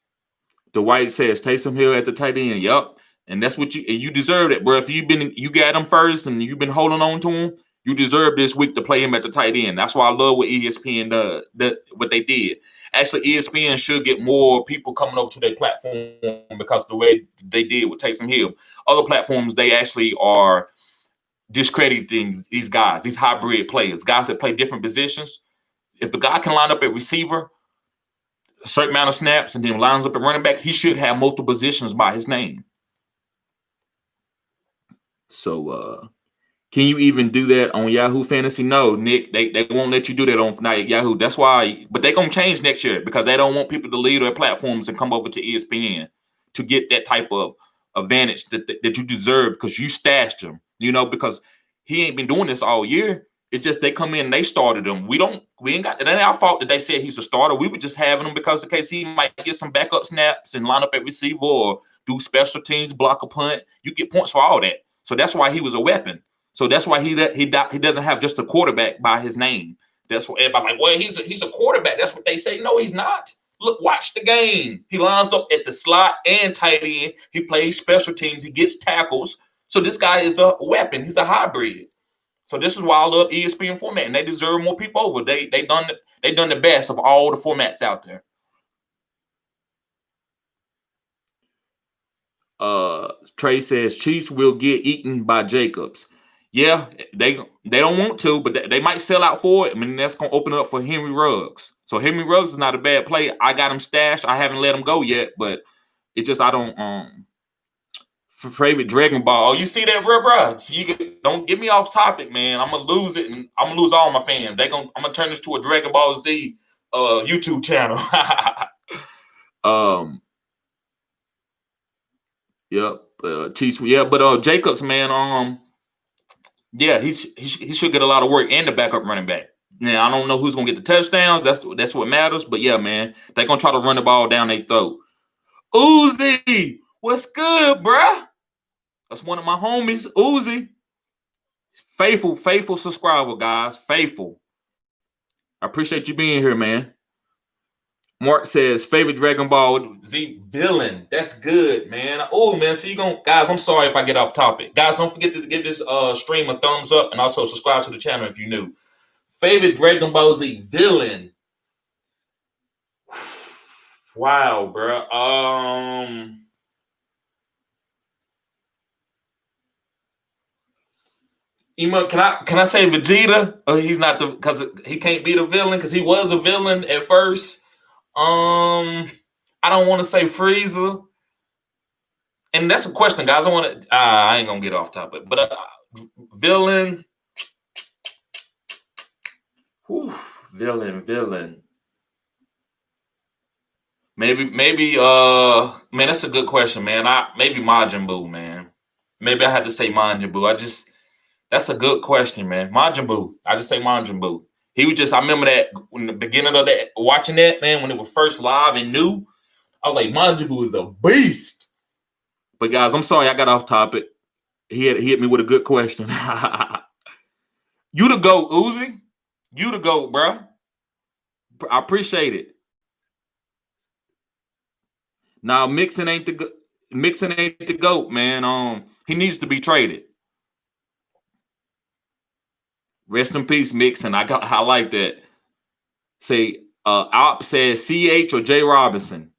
The White says Taysom Hill at the tight end. Yup. And that's what you deserve it, bro. If you got him first and you've been holding on to him, you deserve this week to play him at the tight end. That's why I love what ESPN does, what they did. Actually, ESPN should get more people coming over to their platform because the way they did with Taysom Hill. Other platforms, they actually are discrediting these guys, these hybrid players, guys that play different positions. If the guy can line up at receiver, a certain amount of snaps, and then lines up at running back, he should have multiple positions by his name. So, can you even do that on Yahoo Fantasy? No, Nick, they won't let you do that on Yahoo. That's why, but they're going to change next year because they don't want people to leave their platforms and come over to ESPN to get that type of advantage that you deserve because you stashed him, because he ain't been doing this all year. It's just they come in and they started him. We ain't got, it ain't our fault that they said he's a starter. We were just having him because in case he might get some backup snaps and line up at receiver or do special teams, block a punt. You get points for all that. So that's why he was a weapon. So that's why he doesn't have just a quarterback by his name. That's what everybody like, well, he's a quarterback. That's what they say. No, he's not. Look, watch the game. He lines up at the slot and tight end. He plays special teams. He gets tackles. So this guy is a weapon. He's a hybrid. So this is why I love ESPN format, and they deserve more people over. They done the best of all the formats out there. Trey says Chiefs will get eaten by Jacobs. Yeah, they don't want to, but they might sell out for it. I mean, that's going to open up for Henry Ruggs. So Henry Ruggs is not a bad play. I got him stashed. I haven't let him go yet, but it's just I don't favorite Dragon Ball. Oh, you see that, bro? So don't get me off topic, man. I'm gonna lose it, and I'm gonna lose all my fans. I'm gonna turn this to a Dragon Ball Z YouTube channel. Yep. Chiefs. Yeah, but Jacobs, man. Yeah, he should get a lot of work and the backup running back. Now I don't know who's gonna get the touchdowns. That's what matters. But yeah, man, they're gonna try to run the ball down their throat. Uzi, what's good, bruh? That's one of my homies, Uzi. Faithful subscriber, guys. Faithful. I appreciate you being here, man. Mark says, favorite Dragon Ball Z villain. That's good, man. Oh, man. So guys, I'm sorry if I get off topic. Guys, don't forget to give this stream a thumbs up and also subscribe to the channel if you're new. Favorite Dragon Ball Z villain. Wow, bro. Emo, can I say Vegeta? Or he's not the because he can't be the villain because he was a villain at first. I don't want to say Frieza, and that's a question, guys. I want to. I ain't gonna get off topic, but villain. Whew, villain. Maybe, man, that's a good question, man. Maybe Majin Buu, man. Maybe I had to say Majin Buu. That's a good question, man. Majin Buu. I just say Majin Buu. He was just, I remember that in the beginning of that, watching that, man, when it was first live and new, I was like, Majin Buu is a beast. But guys, I'm sorry I got off topic. He hit me with a good question. You the GOAT, Uzi. You the GOAT, bro. I appreciate it. Now Mixon ain't the GOAT, man. He needs to be traded. Rest in peace, Mixon. I like that. Say Op says CH or J Robinson.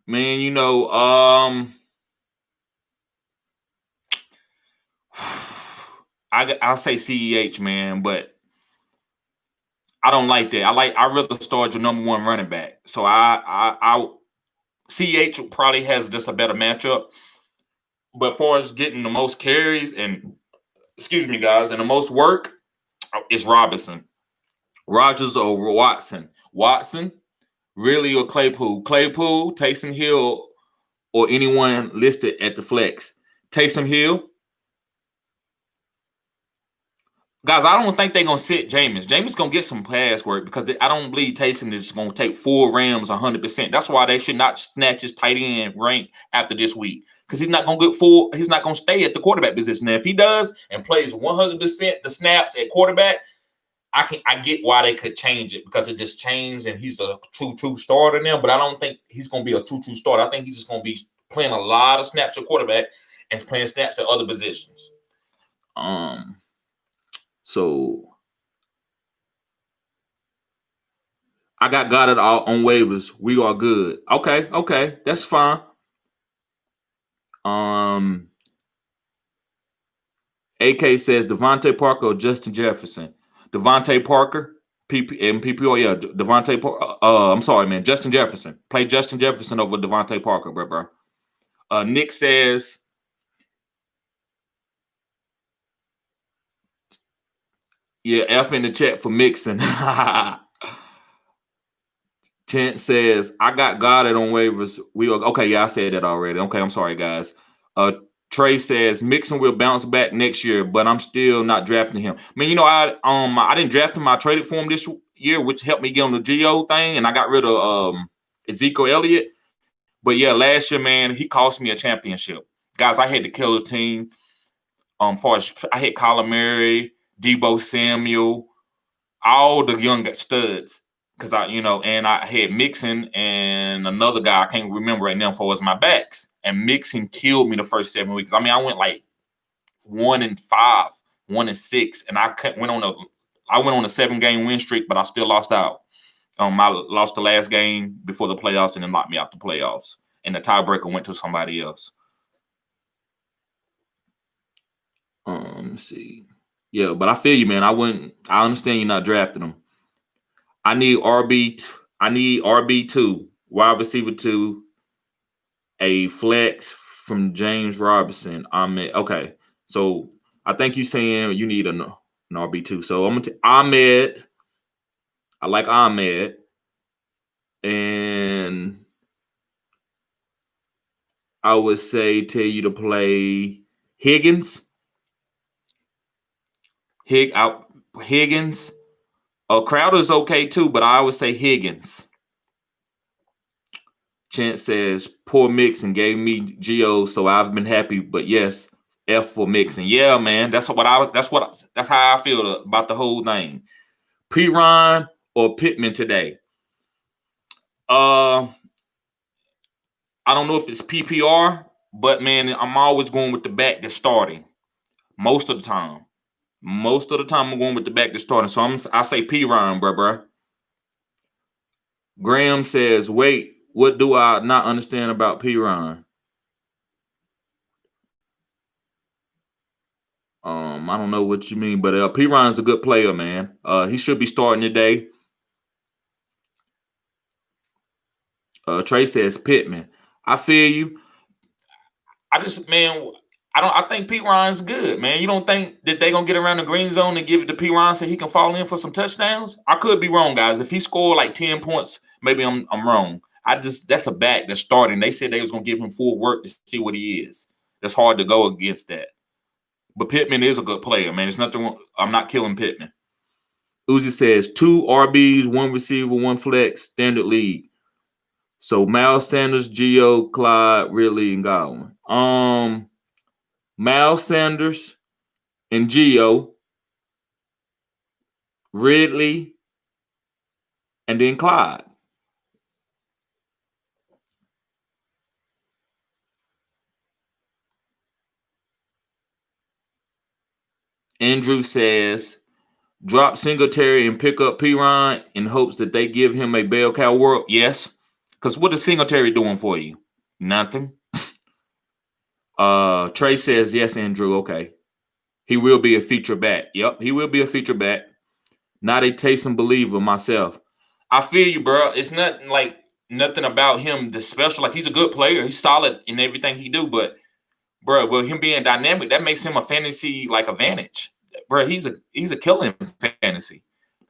Man, I'll say CEH, man, but I don't like that. I rather start your number one running back. So I CH probably has just a better matchup. But as far as getting the most carries and excuse me, guys, and the most work, it's Robinson. Rodgers or Watson. Watson, really, or Claypool. Claypool, Taysom Hill, or anyone listed at the flex. Taysom Hill. Guys, I don't think they're going to sit Jameis. Jameis going to get some pass work because I don't believe Taysom is going to take 4 Rams 100%. That's why they should not snatch his tight end rank after this week because he's not going to get full. He's not going to stay at the quarterback position. Now, if he does and plays 100% the snaps at quarterback, I get why they could change it because it just changed and he's a true starter now. But I don't think he's going to be a true starter. I think he's just going to be playing a lot of snaps at quarterback and playing snaps at other positions. So I got it all on waivers. We are good. Okay, that's fine. AK says Devontae Parker or Justin Jefferson. Devontae Parker, PPR, yeah. Devontae Parker. I'm sorry, man. Justin Jefferson. Play Justin Jefferson over Devontae Parker, bro. Nick says yeah, F in the chat for Mixon. Chant says, I got Goddard on waivers. Okay, yeah, I said that already. Okay, I'm sorry, guys. Trey says Mixon will bounce back next year, but I'm still not drafting him. I mean, I didn't draft him. I traded for him this year, which helped me get on the Geo thing, and I got rid of Ezekiel Elliott. But yeah, last year, man, he cost me a championship. Guys, I had to kill his team. I had Kyler Murray, Deebo Samuel, all the young studs. Because and I had Mixon and another guy I can't remember right now for my backs. And Mixon killed me the first 7 weeks. I mean, I went like 1-5, 1-6, and I went on a 7-game win streak, but I still lost out. I lost the last game before the playoffs, and then knocked me out the playoffs. And the tiebreaker went to somebody else. Let's see. Yeah, but I feel you, man. I understand you're not drafting them. I need RB2, wide receiver 2, a flex from James Robinson. Okay. So I think you're saying you need an RB2. So I'm going to Ahmed. I like Ahmed. And I would say tell you to play Higgins. Higgins. Crowder's okay too, but I would say Higgins. Chance says poor Mixon gave me Geo, so I've been happy. But yes, F for Mixon. Yeah, man, that's how I feel about the whole thing. Piron or Pittman today. I don't know if it's PPR, but man, I'm always going with the back that's starting most of the time. I'm going with the back that's starting. So I say Piron, bro. Graham says, wait, what do I not understand about Perine? I don't know what you mean, but Perine's a good player, man. He should be starting today. Trey says Pittman. I feel you. I think Perine's good, man. You don't think that they're gonna get around the green zone and give it to Perine so he can fall in for some touchdowns? I could be wrong, guys. If he scored like 10 points, maybe I'm wrong. That's a back that's starting. They said they was gonna give him full work to see what he is. That's hard to go against that. But Pittman is a good player, man. There's nothing wrong. I'm not killing Pittman. Uzi says 2 RBs, 1 receiver, 1 flex, standard league. So Miles Sanders, Geo, Clyde, Ridley, and Godwin. Miles Sanders and Geo, Ridley, and then Clyde. Andrew says, drop Singletary and pick up Perine in hopes that they give him a bell cow world. Yes. Because what is Singletary doing for you? Nothing. Trey says, yes, Andrew. Okay. He will be a feature back. Yep, he will be a feature back. Not a Taysom believer myself. I feel you, bro. It's nothing about him that's special. Like, he's a good player. He's solid in everything he do. But, bro, with him being dynamic, that makes him a fantasy advantage. Bro, he's a killer in fantasy.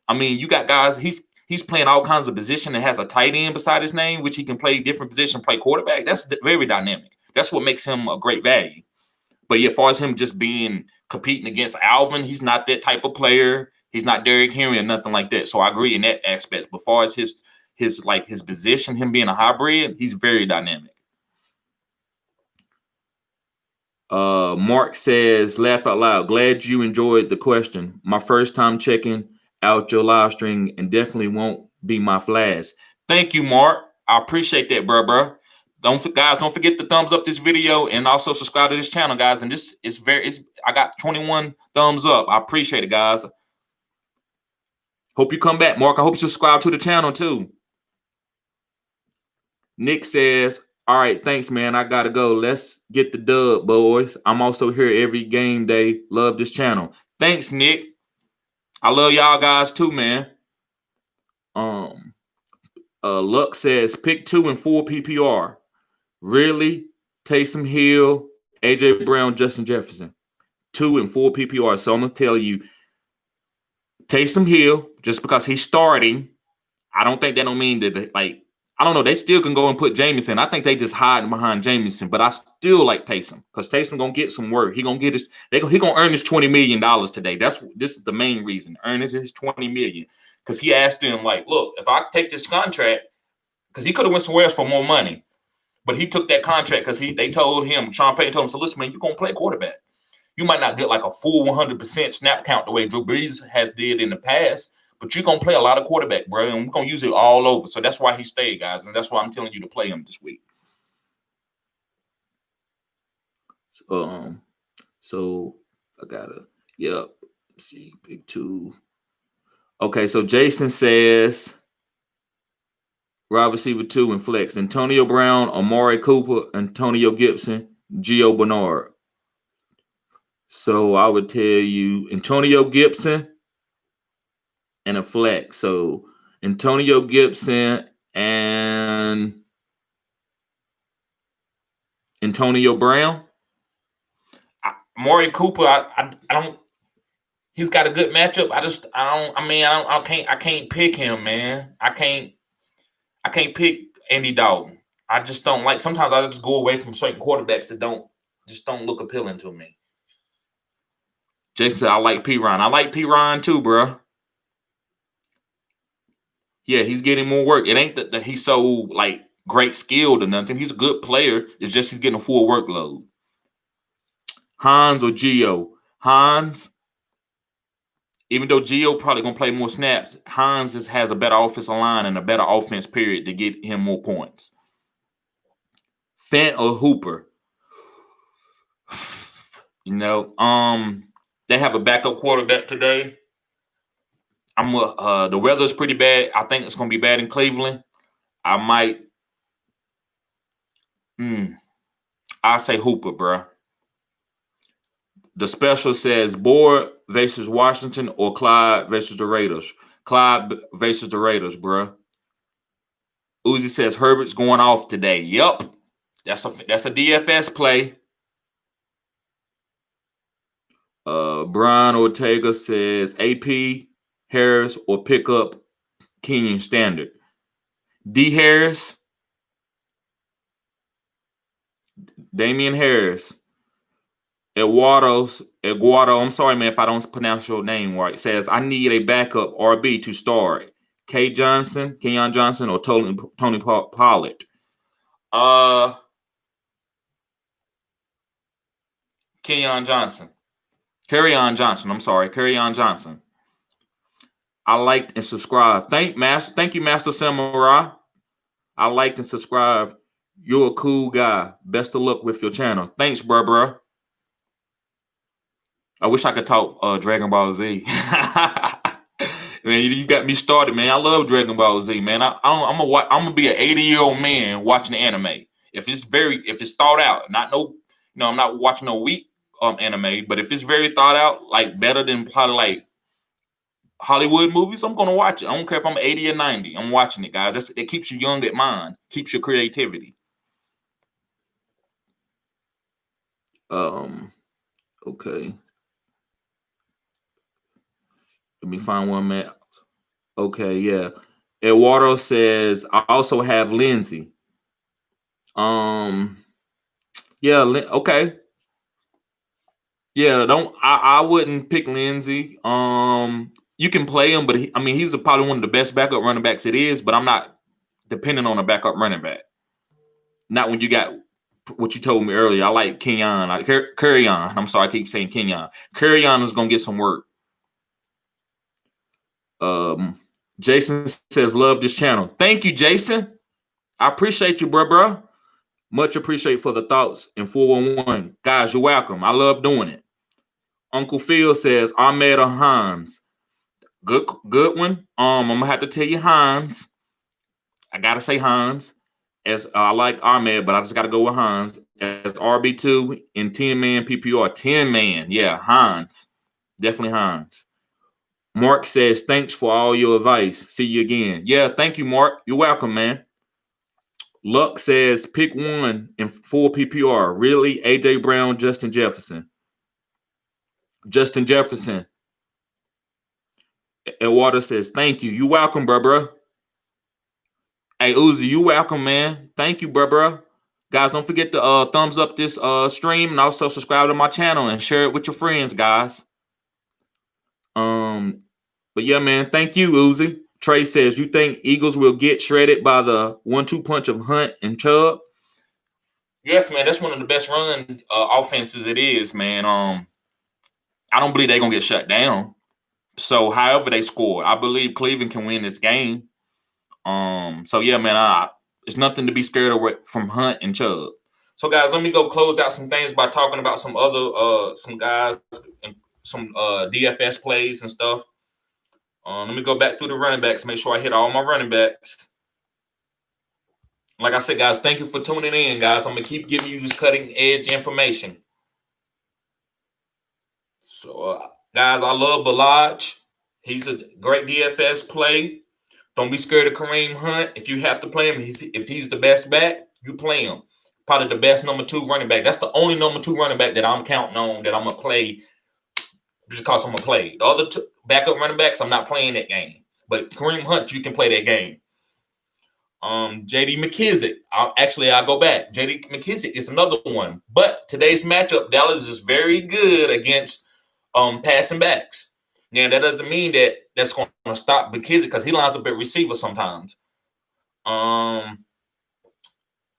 I mean, you got guys. He's playing all kinds of position and has a tight end beside his name, which he can play different position, play quarterback. That's very dynamic. That's what makes him a great value. But yeah, as far as him just competing against Alvin, he's not that type of player. He's not Derrick Henry or nothing like that. So I agree in that aspect. But as far as his position, him being a hybrid, he's very dynamic. Mark says, laugh out loud. Glad you enjoyed the question. My first time checking out your live stream and definitely won't be my flash. Thank you, Mark. I appreciate that, bro. Don't forget to thumbs up this video and also subscribe to this channel, guys. And this is I got 21 thumbs up. I appreciate it, guys. Hope you come back, Mark. I hope you subscribe to the channel too. Nick says, all right, thanks, man. I gotta go. Let's get the dub, boys. I'm also here every game day. Love this channel. Thanks, Nick. I love y'all guys too, man. Luck says pick 2 and 4 PPR. Really? Taysom Hill, AJ Brown, Justin Jefferson. 2 and 4 PPR. So I'm gonna tell you, Taysom Hill, just because he's starting, I don't think that don't mean that, like, I don't know. They still can go and put Jameson. I think they just hiding behind Jameson, but I still like Taysom because Taysom gonna get some work. He gonna get his. He gonna earn his $20 million today. This is the main reason. Earn his $20 million because he asked him, like, look, if I take this contract, because he could have went somewhere else for more money, but he took that contract because they told him, Sean Payton told him, so listen, man, you're gonna play quarterback. You might not get like a full 100% snap count the way Drew Brees has did in the past. But you're going to play a lot of quarterback, bro, and we're going to use it all over. So that's why he stayed, guys, and that's why I'm telling you to play him this week. So I got to, see, pick 2. Okay, so Jason says, wide receiver 2 and flex. Antonio Brown, Amari Cooper, Antonio Gibson, Gio Bernard. So I would tell you Antonio Gibson and a flex. So Antonio Gibson and Antonio Brown. Amari Cooper, I don't. He's got a good matchup. I can't pick him, man. I can't pick Andy Dalton. I just don't like. Sometimes I just go away from certain quarterbacks that don't look appealing to me. Jason said, I like Perine. I like Perine too, bro. Yeah, he's getting more work. It ain't that he's so like great skilled or nothing. He's a good player. It's just he's getting a full workload. Hans or Gio? Hans. Even though Gio probably gonna play more snaps, Hans has a better offensive line and a better offense period to get him more points. Fant or Hooper? They have a backup quarterback today. The weather's pretty bad. I think it's gonna be bad in Cleveland. I might. I say Hooper, bro. The special says Board versus Washington or Clyde versus the Raiders. Clyde versus the Raiders, bro. Uzi says Herbert's going off today. Yup. That's a DFS play. Brian Ortega says AP Harris or pick up Kenyon Standard. D Harris. Damian Harris. Eduardo, I'm sorry, man, if I don't pronounce your name right, says I need a backup RB to start. Kenyon Johnson, or Tony Pollard. Kerryon Johnson. I liked and subscribed. Thank you, Master Samurai. I liked and subscribed. You're a cool guy. Best of luck with your channel. Thanks, bro. I wish I could talk Dragon Ball Z. Man, you got me started, man. I love Dragon Ball Z, man. I'm gonna be an 80-year-old man watching the anime. If it's thought out, I'm not watching no weak anime, but if it's very thought out, like better than probably like Hollywood movies, I'm gonna watch it. I don't care if I'm 80 or 90. I'm watching it, guys. It keeps you young at mind, keeps your creativity. Okay. Let me find one, man. Okay, yeah. Eduardo says I also have Lindsay. Yeah, okay. Yeah, I wouldn't pick Lindsay. You can play him, but he's probably one of the best backup running backs it is, but I'm not depending on a backup running back. Not when you got what you told me earlier. I like Kenyon. Kerryon. I'm sorry, I keep saying Kenyon. Kerryon is gonna get some work. Jason says, love this channel. Thank you, Jason. I appreciate you, bro. Much appreciate for the thoughts in 411. Guys, you're welcome. I love doing it. Uncle Phil says, Ahmed or Hans. Good one. I'm gonna have to tell you Hans. I gotta say Hans. As I like Ahmed, but I just gotta go with Hans. As RB2 in 10-man PPR. 10-man. Yeah, Hans. Definitely Hans. Mark says, thanks for all your advice. See you again. Yeah, thank you, Mark. You're welcome, man. Luck says, pick one in 4 PPR. Really? AJ Brown, Justin Jefferson. Eduardo says, thank you. You welcome, bro. Hey, Uzi, you welcome, man. Thank you, bro. Guys, don't forget to thumbs up this stream and also subscribe to my channel and share it with your friends, guys. But yeah, man, thank you, Uzi. Trey says, you think Eagles will get shredded by the 1-2 punch of Hunt and Chubb? Yes, man. That's one of the best run offenses it is, man. I don't believe they're going to get shut down. So however they score, I believe Cleveland can win this game. So yeah, man, it's nothing to be scared of from Hunt and Chubb. So guys, let me go close out some things by talking about some other some guys and some DFS plays and stuff. Let me go back through the running backs, make sure I hit all my running backs. Like I said, guys, thank you for tuning in, guys. I'm going to keep giving you this cutting-edge information. So, guys, I love Ballage. He's a great DFS play. Don't be scared of Kareem Hunt. If you have to play him, if he's the best back, you play him. Probably the best number 2 running back. That's the only number 2 running back that I'm counting on that I'm going to play just because I'm going to play. The other backup running backs, I'm not playing that game. But Kareem Hunt, you can play that game. J.D. McKissick. I'll go back. J.D. McKissick is another one. But today's matchup, Dallas is very good against passing backs. Now, that doesn't mean that that's going to stop McKissick because he lines up at receiver sometimes.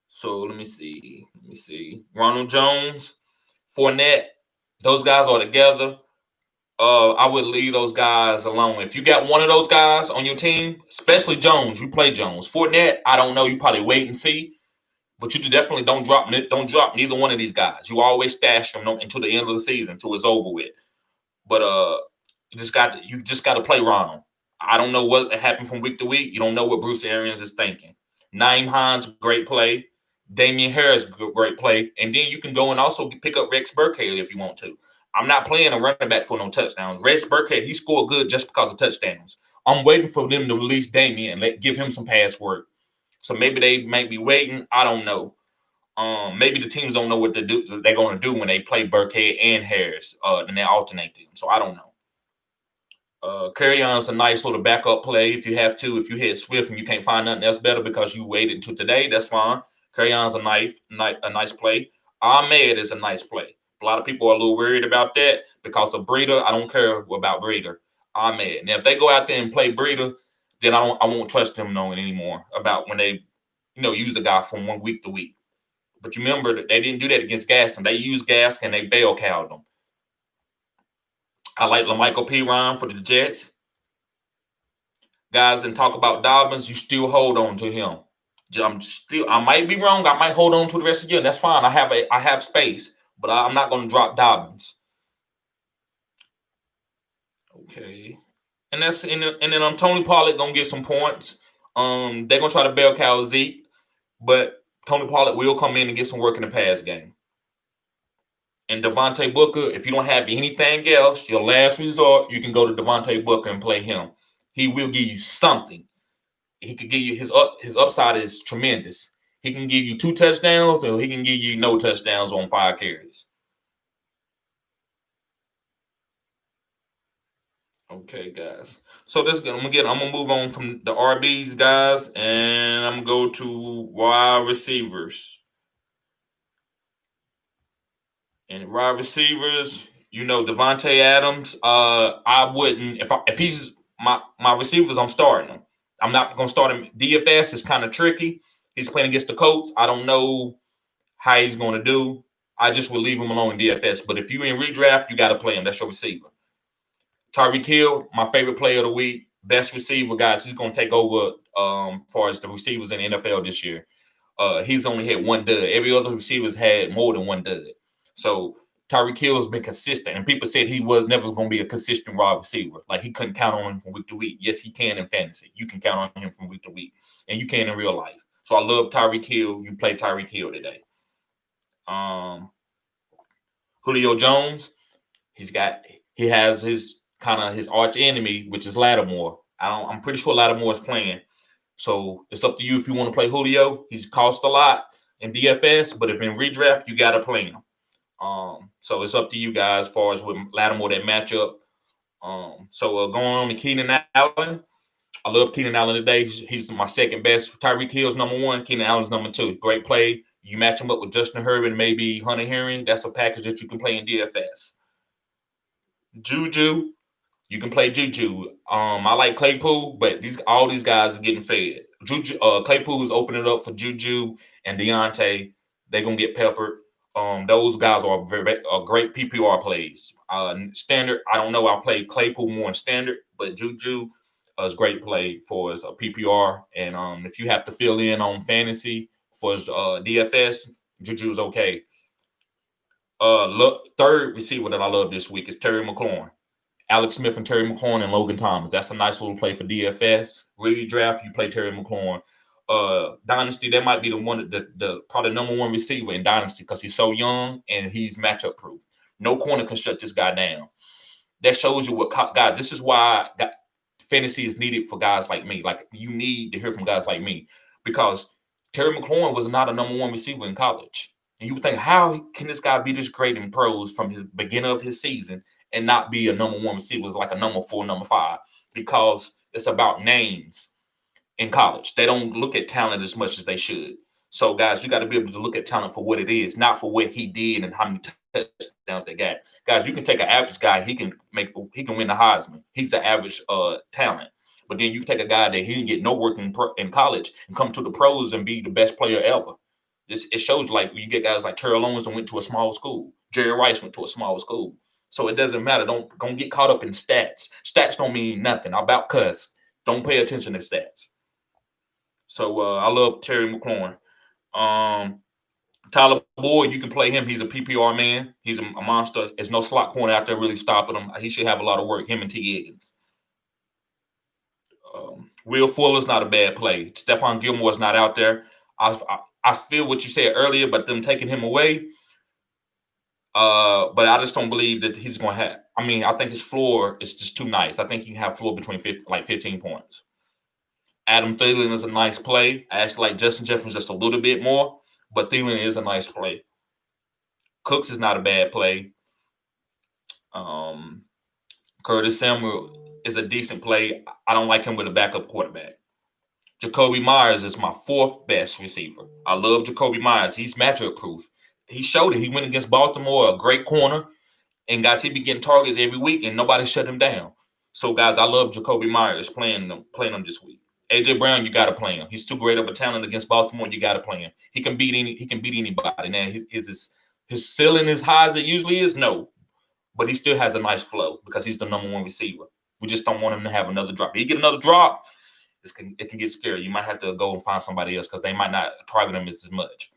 So let me see. Ronald Jones, Fournette, those guys are together. I would leave those guys alone. If you got one of those guys on your team, especially Jones, you play Jones. Fournette, I don't know. You probably wait and see, but you definitely don't drop neither one of these guys. You always stash them until the end of the season, until it's over with. But you just got to play Ronald. I don't know what happened from week to week. You don't know what Bruce Arians is thinking. Naeem Hines, great play. Damian Harris, great play. And then you can go and also pick up Rex Burkhead if you want to. I'm not playing a running back for no touchdowns. Rex Burkhead, he scored good just because of touchdowns. I'm waiting for them to release Damian and give him some pass work. So maybe they might be waiting. I don't know. Maybe the teams don't know what they're going to do when they play Burkhead and Harris, and they alternate them. So I don't know. Kerryon's a nice little backup play if you have to. If you hit Swift and you can't find nothing else better because you waited until today, that's fine. Kerryon's a nice play. Ahmed is a nice play. A lot of people are a little worried about that because of Breida. I don't care about Breida. Ahmed. Now, if they go out there and play Breida, then I won't trust them knowing anymore about when they, use a guy from 1 week to week. But you remember that they didn't do that against Gaskin. They used Gaskin and they bail cowed them. I like LaMichael Piron for the Jets. Guys, and talk about Dobbins, you still hold on to him. I might be wrong. I might hold on to the rest of the year. That's fine. I have space, but I'm not going to drop Dobbins. Okay. And then Tony Pollard gonna get some points. They're gonna try to bell cow Zeke, but Tony Pollard will come in and get some work in the pass game. And Devontae Booker, if you don't have anything else, your last resort, you can go to Devontae Booker and play him. He will give you something. He could give you his upside is tremendous. He can give you 2 touchdowns, or he can give you no touchdowns on 5 carries. Okay, guys. So I'm gonna move on from the RBs, guys, and I'm gonna go to wide receivers. And wide receivers, Devontae Adams. I wouldn't if he's my receivers. I'm starting him. I'm not gonna start him. DFS is kind of tricky. He's playing against the Colts. I don't know how he's gonna do. I just would leave him alone in DFS. But if you're in redraft, you got to play him. That's your receiver. Tyreek Hill, my favorite player of the week, best receiver, guys. He's going to take over as far as the receivers in the NFL this year. He's only had 1 dud. Every other receiver's had more than 1 dud. So Tyreek Hill has been consistent. And people said he was never going to be a consistent wide receiver. Like, he couldn't count on him from week to week. Yes, he can in fantasy. You can count on him from week to week. And you can in real life. So I love Tyreek Hill. You play Tyreek Hill today. Julio Jones, he has his arch enemy, which is Lattimore. I'm pretty sure Lattimore is playing. So it's up to you if you want to play Julio. He's cost a lot in DFS, but if in redraft, you got to play him. So it's up to you guys as far as with Lattimore, that matchup. So going on to Keenan Allen. I love Keenan Allen today. He's my second best. Tyreek Hill's number 1. Keenan Allen's number 2. Great play. You match him up with Justin Herbert, maybe Hunter Henry. That's a package that you can play in DFS. Juju. You can play Juju. I like Claypool, but all these guys are getting fed. Juju, Claypool is opening up for Juju and Deontay. They're gonna get peppered. Those guys are great PPR plays. Standard, I don't know. I'll play Claypool more in standard, but Juju is great play for his PPR. And if you have to fill in on fantasy for his DFS, Juju's okay. Third receiver that I love this week is Terry McLaurin. Alex Smith and Terry McLaurin and Logan Thomas. That's a nice little play for DFS. Redraft, you play Terry McLaurin. Dynasty, that might be the one, the probably number 1 receiver in Dynasty because he's so young and he's matchup proof. No corner can shut this guy down. That shows you guys. This is why fantasy is needed for guys like me. Like, you need to hear from guys like me because Terry McLaurin was not a number 1 receiver in college. And you would think, how can this guy be this great in pros from his beginning of his season and not be a number 1 receiver, like a number 4, number 5? Because it's about names in college. They don't look at talent as much as they should. So, guys, you got to be able to look at talent for what it is, not for what he did and how many touchdowns they got. Guys, you can take an average guy. He can win the Heisman. He's an average talent. But then you take a guy that he didn't get no work in college and come to the pros and be the best player ever. It shows like you get guys like Terrell Owens that went to a small school. Jerry Rice went to a small school. So it doesn't matter. Don't get caught up in stats. Stats don't mean nothing. About cuss. Don't pay attention to stats. So I love Terry McLaurin. Tyler Boyd, you can play him. He's a PPR man. He's a monster. There's no slot corner out there really stopping him. He should have a lot of work, him and T. Higgins. Will Fuller's not a bad play. Stephon Gilmore's not out there. I feel what you said earlier, but them taking him away. But I just don't believe that he's going to have. I mean, I think his floor is just too nice. I think he can have floor between 15 points. Adam Thielen is a nice play. I actually like Justin Jefferson just a little bit more, but Thielen is a nice play. Cooks is not a bad play. Curtis Samuel is a decent play. I don't like him with a backup quarterback. Jacoby Myers is my fourth best receiver. I love Jacoby Myers. He's matchup proof. He showed it. He went against Baltimore, a great corner. And guys, he be getting targets every week, and nobody shut him down. So, guys, I love Jacoby Myers playing them this week. AJ Brown, you got to play him. He's too great of a talent against Baltimore. You got to play him. He can beat anybody. Now, his ceiling as high as it usually is? No, but he still has a nice flow because he's the number one receiver. We just don't want him to have another drop. If he get another drop, it can get scary. You might have to go and find somebody else because they might not target him as much.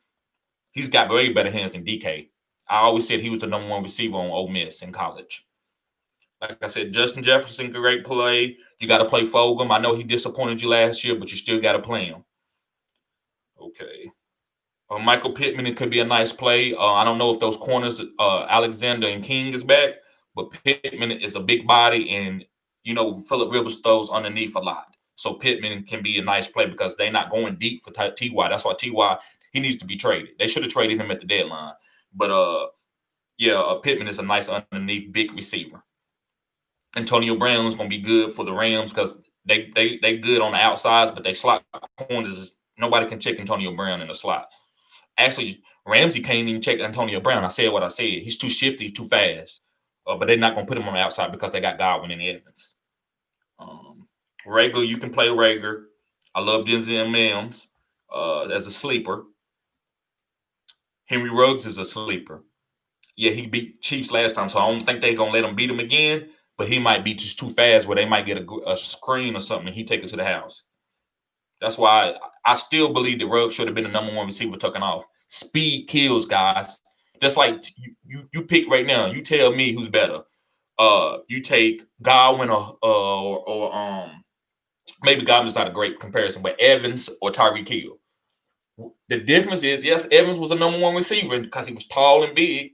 He's got way better hands than DK. I always said he was the number one receiver on Ole Miss in college. Like I said, Justin Jefferson, great play. You got to play Fulgham. I know he disappointed you last year, but you still got to play him. Okay. Michael Pittman, it could be a nice play. I don't know if those corners, Alexander and King is back, but Pittman is a big body, and, Phillip Rivers throws underneath a lot. So Pittman can be a nice play because they're not going deep for T.Y. That's why T.Y., he needs to be traded. They should have traded him at the deadline. But, Pittman is a nice underneath big receiver. Antonio Brown is going to be good for the Rams because they good on the outsides, but they slot corners. Nobody can check Antonio Brown in the slot. Actually, Ramsey can't even check Antonio Brown. I said what I said. He's too shifty, too fast. But they're not going to put him on the outside because they got Godwin and Evans. Rager, you can play Rager. I love Denzel Mims as a sleeper. Henry Ruggs is a sleeper. Yeah, he beat Chiefs last time, so I don't think they're going to let him beat him again. But he might be just too fast where they might get a screen or something and he take it to the house. That's why I still believe that Ruggs should have been the number one receiver taken off. Speed kills, guys. Just like you pick right now. You tell me who's better. You take Godwin or maybe Godwin's not a great comparison, but Evans or Tyreek Hill. The difference is, yes, Evans was a number one receiver because he was tall and big.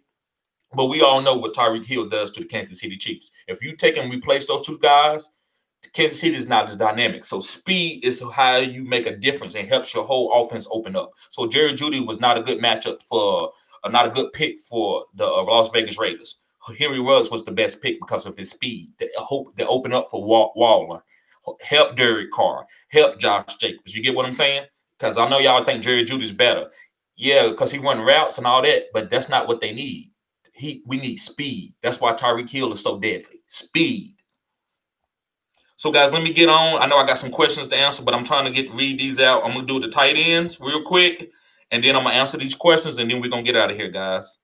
But we all know what Tyreek Hill does to the Kansas City Chiefs. If you take and replace those two guys, Kansas City is not as dynamic. So speed is how you make a difference and helps your whole offense open up. So Jerry Jeudy was not a good matchup not a good pick for the Las Vegas Raiders. Henry Ruggs was the best pick because of his speed. They open up for Waller, help Derek Carr, help Josh Jacobs. You get what I'm saying? Because I know y'all think Jerry Jeudy's better. Yeah, because he run routes and all that, but that's not what they need. We need speed. That's why Tyreek Hill is so deadly. Speed. So, guys, let me get on. I know I got some questions to answer, but I'm trying to read these out. I'm going to do the tight ends real quick, and then I'm going to answer these questions, and then we're going to get out of here, guys.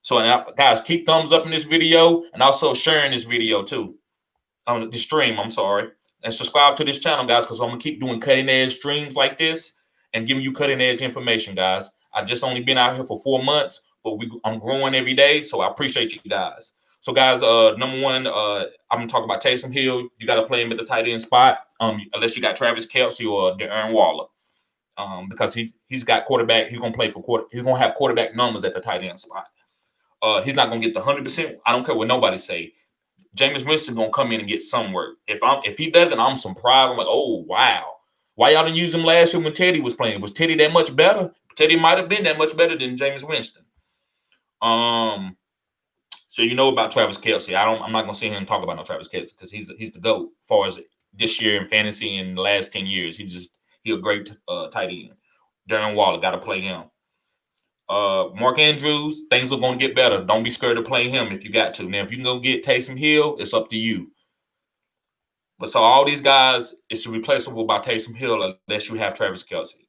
So, guys, keep thumbs up in this video and also sharing this video, too. The stream, I'm sorry. And subscribe to this channel, guys, because I'm going to keep doing cutting-edge streams like this and giving you cutting-edge information, guys. I just only been out here for 4 months. But I'm growing every day, so I appreciate you guys. So, guys, number one, I'm going to talk about Taysom Hill. You got to play him at the tight end spot, unless you got Travis Kelce or Darren Waller, because he's got quarterback. He's going to play for He's going to have quarterback numbers at the tight end spot. He's not going to get the 100%. I don't care what nobody say. Jameis Winston going to come in and get some work. If he doesn't, I'm surprised. I'm like, oh, wow. Why y'all didn't use him last year when Teddy was playing? Was Teddy that much better? Teddy might have been that much better than Jameis Winston. So you know about Travis Kelce. I'm not gonna sit here and talk about no Travis Kelce because he's the GOAT as far as this year in fantasy in the last 10 years. He's a great tight end. Darren Waller, got to play him. Mark Andrews, things are gonna get better. Don't be scared to play him if you got to. Now, if you can go get Taysom Hill, it's up to you. But so all these guys, it's replaceable by Taysom Hill unless you have Travis Kelce.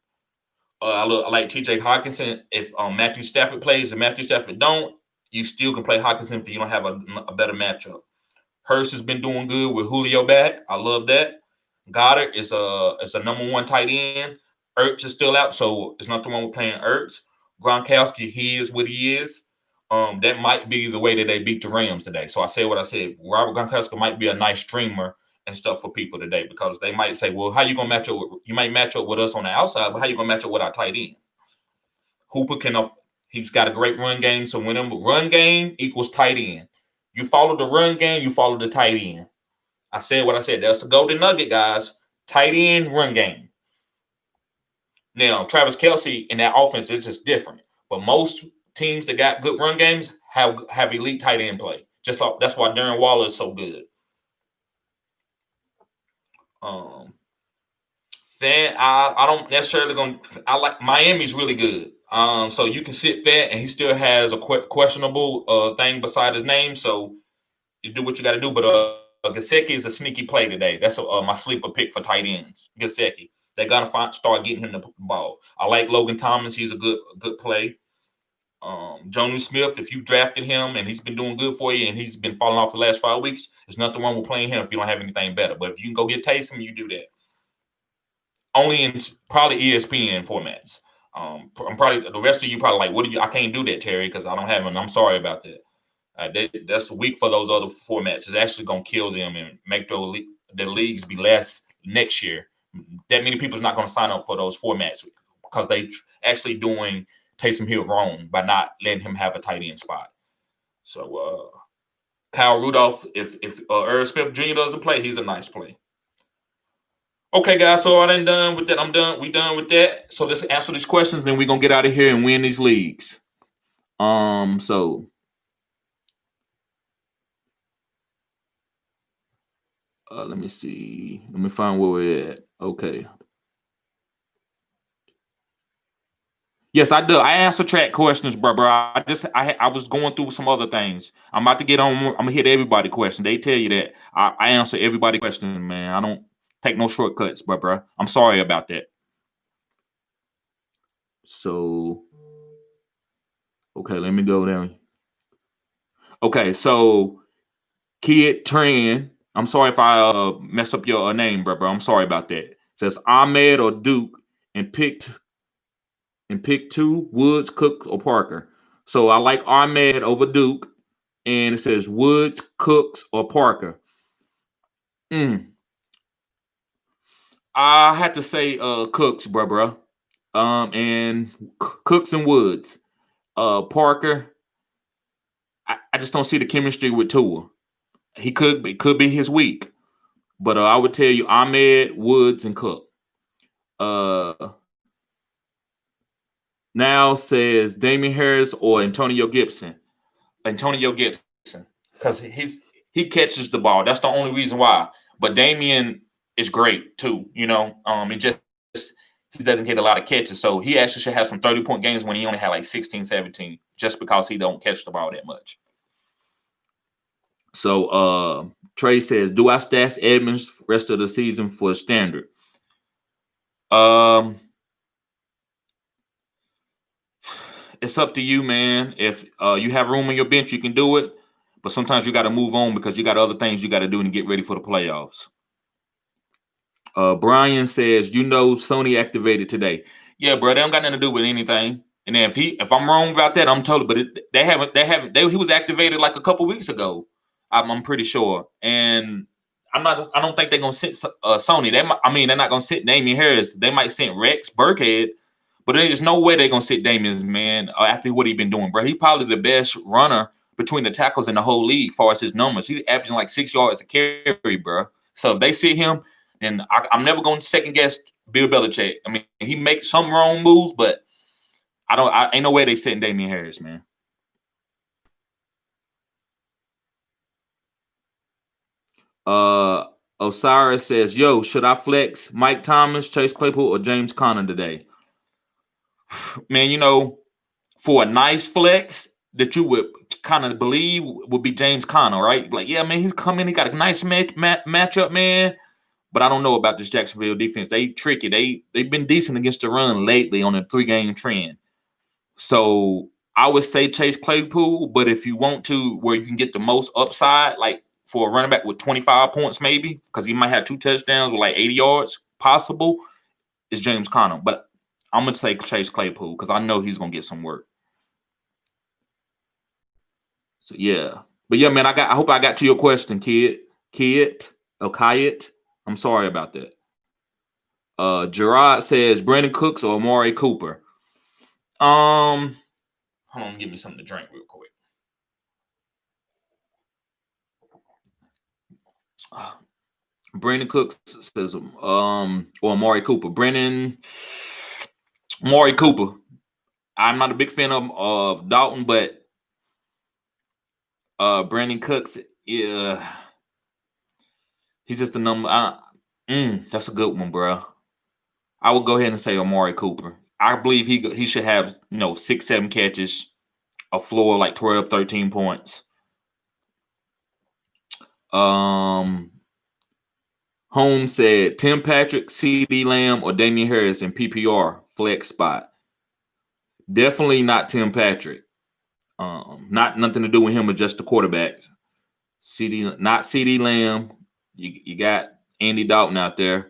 I like T.J. Hockenson. If Matthew Stafford plays and Matthew Stafford don't, you still can play Hockenson if you don't have a better matchup. Hurst has been doing good with Julio back. I love that. Goddard is a number one tight end. Ertz is still out, so there's nothing wrong with playing Ertz. Gronkowski, he is what he is. That might be the way that they beat the Rams today. So I said what I said. Robert Gronkowski might be a nice streamer and stuff for people today, because they might say, well, how you gonna match up you might match up with us on the outside, but how you gonna match up with our tight end? Hooper he's got a great run game, so when run game equals tight end, you follow the run game, you follow the tight end. I said what I said. That's the golden nugget, guys. Tight end, run game. Now, Travis Kelce in that offense is just different. But most teams that got good run games have elite tight end play. Just like that's why Darren Waller is so good. I don't necessarily I like Miami's really good. So you can sit Fat, and he still has a questionable thing beside his name. So you do what you got to do. But Gesicki is a sneaky play today. That's my sleeper pick for tight ends. Gesicki. They gotta start getting him the ball. I like Logan Thomas. He's a good play. Jonnu Smith, if you drafted him and he's been doing good for you and he's been falling off the last 5 weeks, there's nothing wrong with playing him if you don't have anything better. But if you can go get Taysom, you do that. Only in probably ESPN formats. I'm probably the rest of you probably like, I can't do that, Terry, because I don't have one. I'm sorry about that. That's weak for those other formats. It's actually gonna kill them and make the leagues be less next year. That many people's not going to sign up for those formats because they actually doing Taysom Hill wrong by not letting him have a tight end spot. So Kyle Rudolph, if Irv Smith Jr. doesn't play, he's a nice play. Okay, guys, so I'm done with that. I'm done. We done with that. So let's answer these questions, then we're gonna get out of here and win these leagues. So let me see. Let me find where we're at. Okay. Yes, I do. I answer track questions, bro. I was going through some other things. I'm about to get on. I'm gonna hit everybody question. They tell you that I answer everybody question, man. I don't take no shortcuts, bro. I'm sorry about that. So, okay, let me go down. Okay, so Kid Tran. I'm sorry if I mess up your name, bro. I'm sorry about that. It says Ahmed or Duke and pick 2, Woods, Cook, or Parker. So I like Ahmed over Duke, and it says Woods, Cooks, or Parker. I had to say Cooks, bro. And Cooks and Woods. Parker, I just don't see the chemistry with Tua. He could be his week, but I would tell you Ahmed, Woods, and Cook. Now says Damien Harris or Antonio Gibson. Antonio Gibson, because he catches the ball. That's the only reason why. But Damien is great too. You know, he doesn't get a lot of catches, so he actually should have some 30-point games when he only had like 16, 17, just because he don't catch the ball that much. So Trey says, do I stash Edmonds rest of the season for a standard? It's up to you, man. If you have room on your bench, you can do it. But sometimes you got to move on because you got other things you got to do to get ready for the playoffs. Brian says, Sony activated today. Yeah, bro, they don't got nothing to do with anything. And then if I'm wrong about that, I'm told. But he was activated like a couple weeks ago. I'm pretty sure. And I don't think they're gonna sit Sony. They're not gonna sit Damien Harris. They might sit Rex Burkhead. But there's no way they're going to sit Damien's, man, after what he's been doing, bro. He's probably the best runner between the tackles in the whole league as far as his numbers. He's averaging like 6 yards a carry, bro. So if they sit him, then I'm never going to second-guess Bill Belichick. I mean, he makes some wrong moves, but I ain't no way they sitting Damien Harris, man. Osiris says, should I flex Mike Thomas, Chase Claypool, or James Conner today? Man, for a nice flex that you would kind of believe would be James Conner, right? Like, yeah, man, he's coming. He got a nice matchup, man. But I don't know about this Jacksonville defense. They tricky. They've been decent against the run lately on a 3-game trend. So I would say Chase Claypool. But if you want to, where you can get the most upside, like for a running back with 25 points, maybe, because he might have 2 touchdowns with like 80 yards possible, is James Conner. But I'm going to take Chase Claypool because I know he's going to get some work. So, yeah. But, yeah, man, I hope I got to your question, kid. Okayet. I'm sorry about that. Gerard says Brandon Cooks or Amari Cooper. Hold on, give me something to drink real quick. Brandon Cooks says or Amari Cooper. Amari Cooper. I'm not a big fan of Dalton, but Brandon Cooks, yeah, he's just the number. That's a good one, bro. I would go ahead and say Amari Cooper. I believe he should have 6-7 catches, a floor like 12, 13 points. Holmes said Tim Patrick, CeeDee Lamb, or Damian Harris in PPR flex spot. Definitely not Tim Patrick. Not nothing to do with him, but just the quarterback. Not CeeDee Lamb. You got Andy Dalton out there.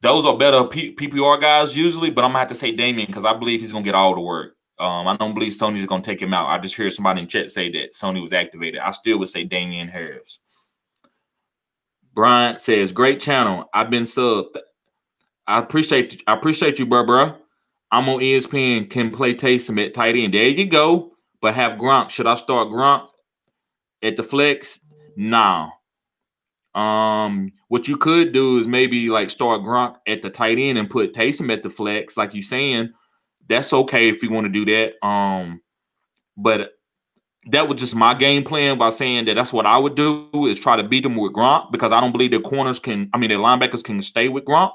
Those are better PPR guys usually, but I'm gonna have to say Damian because I believe he's gonna get all the work. I don't believe Sony's gonna take him out. I just heard somebody in chat say that Sony was activated. I still would say Damian Harris. Bryant says, "Great channel. I've been subbed. I appreciate you, bro. I'm on ESPN. Can play Taysom at tight end. There you go. But have Gronk. Should I start Gronk at the flex? Nah. What you could do is maybe like start Gronk at the tight end and put Taysom at the flex, like you saying. That's okay if you want to do that. But that was just my game plan by saying that's what I would do is try to beat them with Gronk because I don't believe their linebackers can stay with Gronk.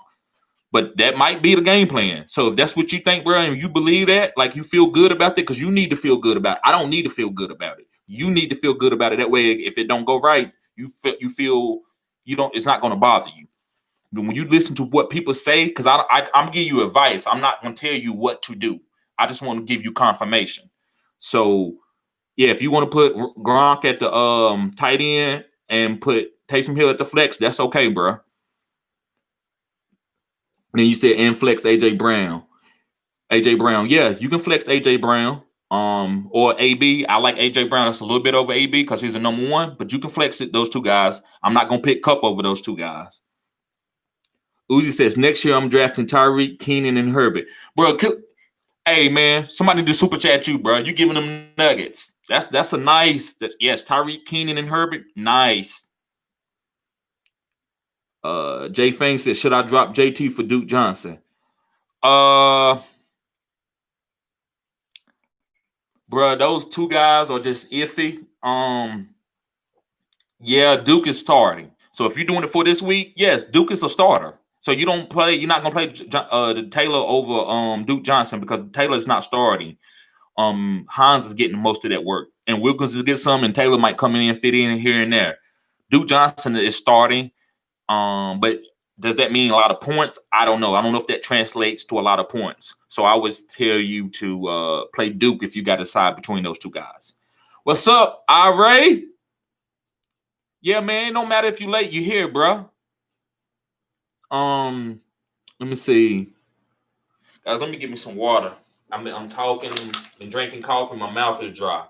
But that might be the game plan. So if that's what you think, bro, and you believe that, like you feel good about it, because you need to feel good about it. I don't need to feel good about it. You need to feel good about it. That way, if it don't go right, you feel you don't. It's not going to bother you. But when you listen to what people say, because I'm giving you advice. I'm not going to tell you what to do. I just want to give you confirmation. So yeah, if you want to put Gronk at the tight end and put Taysom Hill at the flex, that's okay, bro. And then you said and flex AJ Brown. AJ Brown, yeah, you can flex AJ Brown. Or AB. I like AJ Brown. That's a little bit over AB because he's a number one, but you can flex it, those two guys. I'm not gonna pick Kupp over those two guys. Uzi says next year I'm drafting Tyreek, Keenan, and Herbert. Bro, hey man, somebody need to super chat you, bro. You giving them nuggets. That's a nice. Yes, Tyreek, Keenan, and Herbert. Nice. Jay Fang says, should I drop JT for Duke Johnson? Bro, those two guys are just iffy. Yeah, Duke is starting. So if you're doing it for this week, yes, Duke is a starter. So you're not gonna play Taylor over Duke Johnson because Taylor's not starting. Hans is getting most of that work, and Wilkins is getting some, and Taylor might come in and fit in here and there. Duke Johnson is starting. But does that mean a lot of points? I don't know. I don't know if that translates to a lot of points. So I always tell you to play Duke if you got to decide between those two guys. What's up, Ray? Yeah, man. No matter if you late, you here, bro. Let me see, guys. Let me get me some water. I'm talking and drinking coffee. My mouth is dry.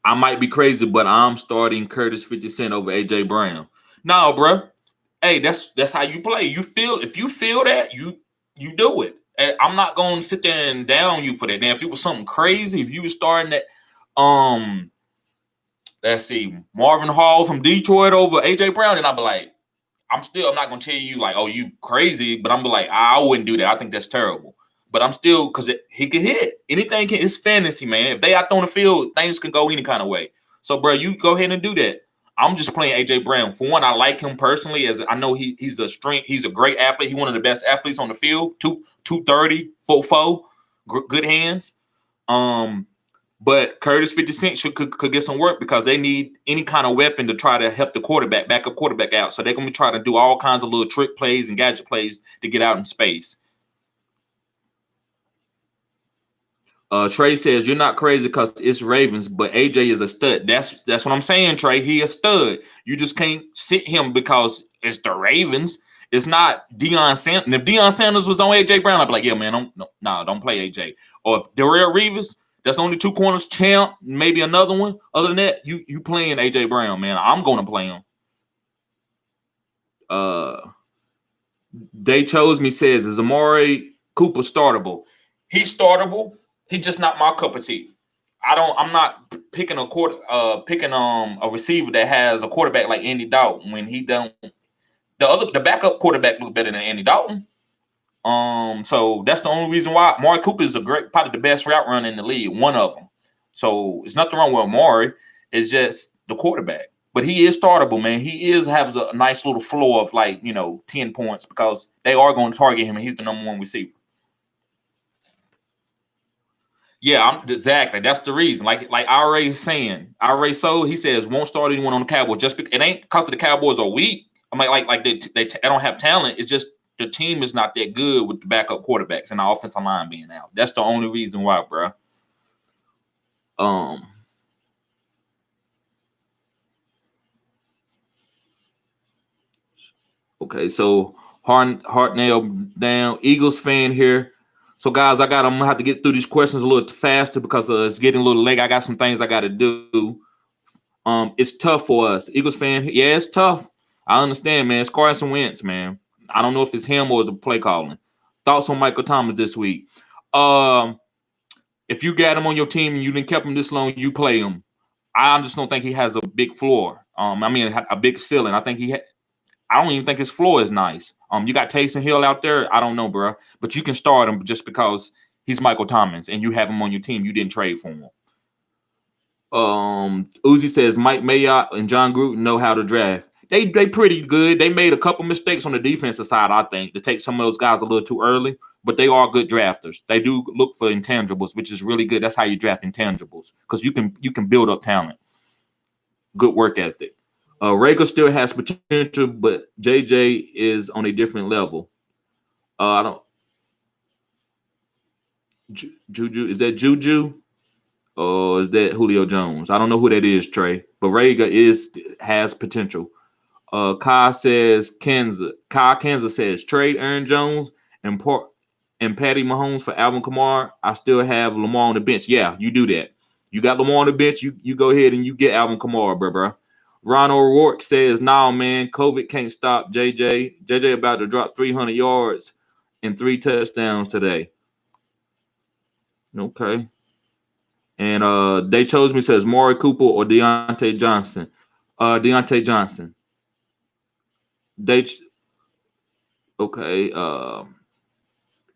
I might be crazy, but I'm starting Curtis 50 Cent over AJ Brown. No, bro. Hey, that's how you play. If you feel that, you do it. And I'm not gonna sit there and down you for that. Now, if it was something crazy, if you were starting that, let's see, Marvin Hall from Detroit over AJ Brown, then I'd be like, I'm not gonna tell you like, oh, you crazy, but I'm be like, I wouldn't do that. I think that's terrible. But I'm still, because he can hit. Anything it's fantasy, man. If they out on the field, things can go any kind of way. So, bro, you go ahead and do that. I'm just playing AJ Brown. For one, I like him personally, as I know he's a strength. He's a great athlete. He's one of the best athletes on the field. 230, 4'4", good hands. But Curtis 50 Cent could get some work because they need any kind of weapon to try to help the backup quarterback out. So they're gonna be trying to do all kinds of little trick plays and gadget plays to get out in space. Trey says you're not crazy because it's Ravens, but AJ is a stud. That's what I'm saying, Trey. He a stud. You just can't sit him because it's the Ravens. It's not Deion Sanders. If Deion Sanders was on AJ Brown, I'd be like, yeah, man, don't play AJ. Or if Darrelle Revis, That's only 2 corners, Champ, maybe another one. Other than that, you playing AJ Brown, man. I'm gonna play him. They chose me says, is Amari Cooper startable? He's startable. He's just not my cup of tea. I'm not picking a receiver that has a quarterback like Andy Dalton when he don't. The backup quarterback look better than Andy Dalton. So that's the only reason why Amari Cooper is probably the best route runner in the league, one of them. So it's nothing wrong with Amari. It's just the quarterback. But he is startable, man. He has a nice little floor of 10 points because they are going to target him and he's the number 1 receiver. Yeah, exactly. That's the reason. Like IRA is saying, IRA he says won't start anyone on the Cowboys just because it ain't because the Cowboys are weak. I mean, like they don't have talent. It's just the team is not that good with the backup quarterbacks and the offensive line being out. That's the only reason why, bro. Okay, so heart nailed down. Eagles fan here. So guys, I'm gonna have to get through these questions a little faster because it's getting a little late. I got some things I got to do. It's tough for us. Eagles fan, yeah, it's tough. I understand, man. It's Carson Wentz, man. I don't know if it's him or the play calling. Thoughts on Michael Thomas this week? If you got him on your team and you didn't kept him this long, you play him. I just don't think he has a big floor. A big ceiling. I don't even think his floor is nice. You got Taysom Hill out there. I don't know, bro. But you can start him just because he's Michael Thomas and you have him on your team. You didn't trade for him. Uzi says Mike Mayock and John Gruden know how to draft. They pretty good. They made a couple mistakes on the defensive side, I think, to take some of those guys a little too early. But they are good drafters. They do look for intangibles, which is really good. That's how you draft intangibles because you can build up talent. Good work ethic. Rager still has potential, but JJ is on a different level. Juju, is that Juju? Or is that Julio Jones? I don't know who that is, Trey. But Rager has potential. Kyle Kansas says trade Aaron Jones and Patty Mahomes for Alvin Kamara. I still have Lamar on the bench. Yeah, you do that. You got Lamar on the bench. You go ahead and you get Alvin Kamara, bro. Ron O'Rourke says, "No, man, COVID can't stop JJ. JJ about to drop 300 yards and 3 touchdowns today." Okay. And they chose me says Maury Cooper or Deontay Johnson. Deontay Johnson. Okay.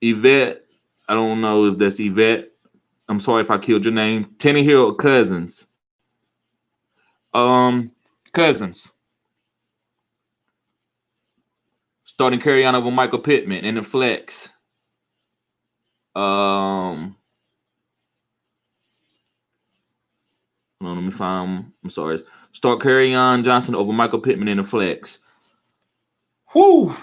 Yvette. I don't know if that's Yvette. I'm sorry if I killed your name. Tannehill or Cousins? Cousins. Starting carry on over Michael Pittman in the flex. Let me find. I'm sorry. Start carrying on Johnson over Michael Pittman in the flex. Whew.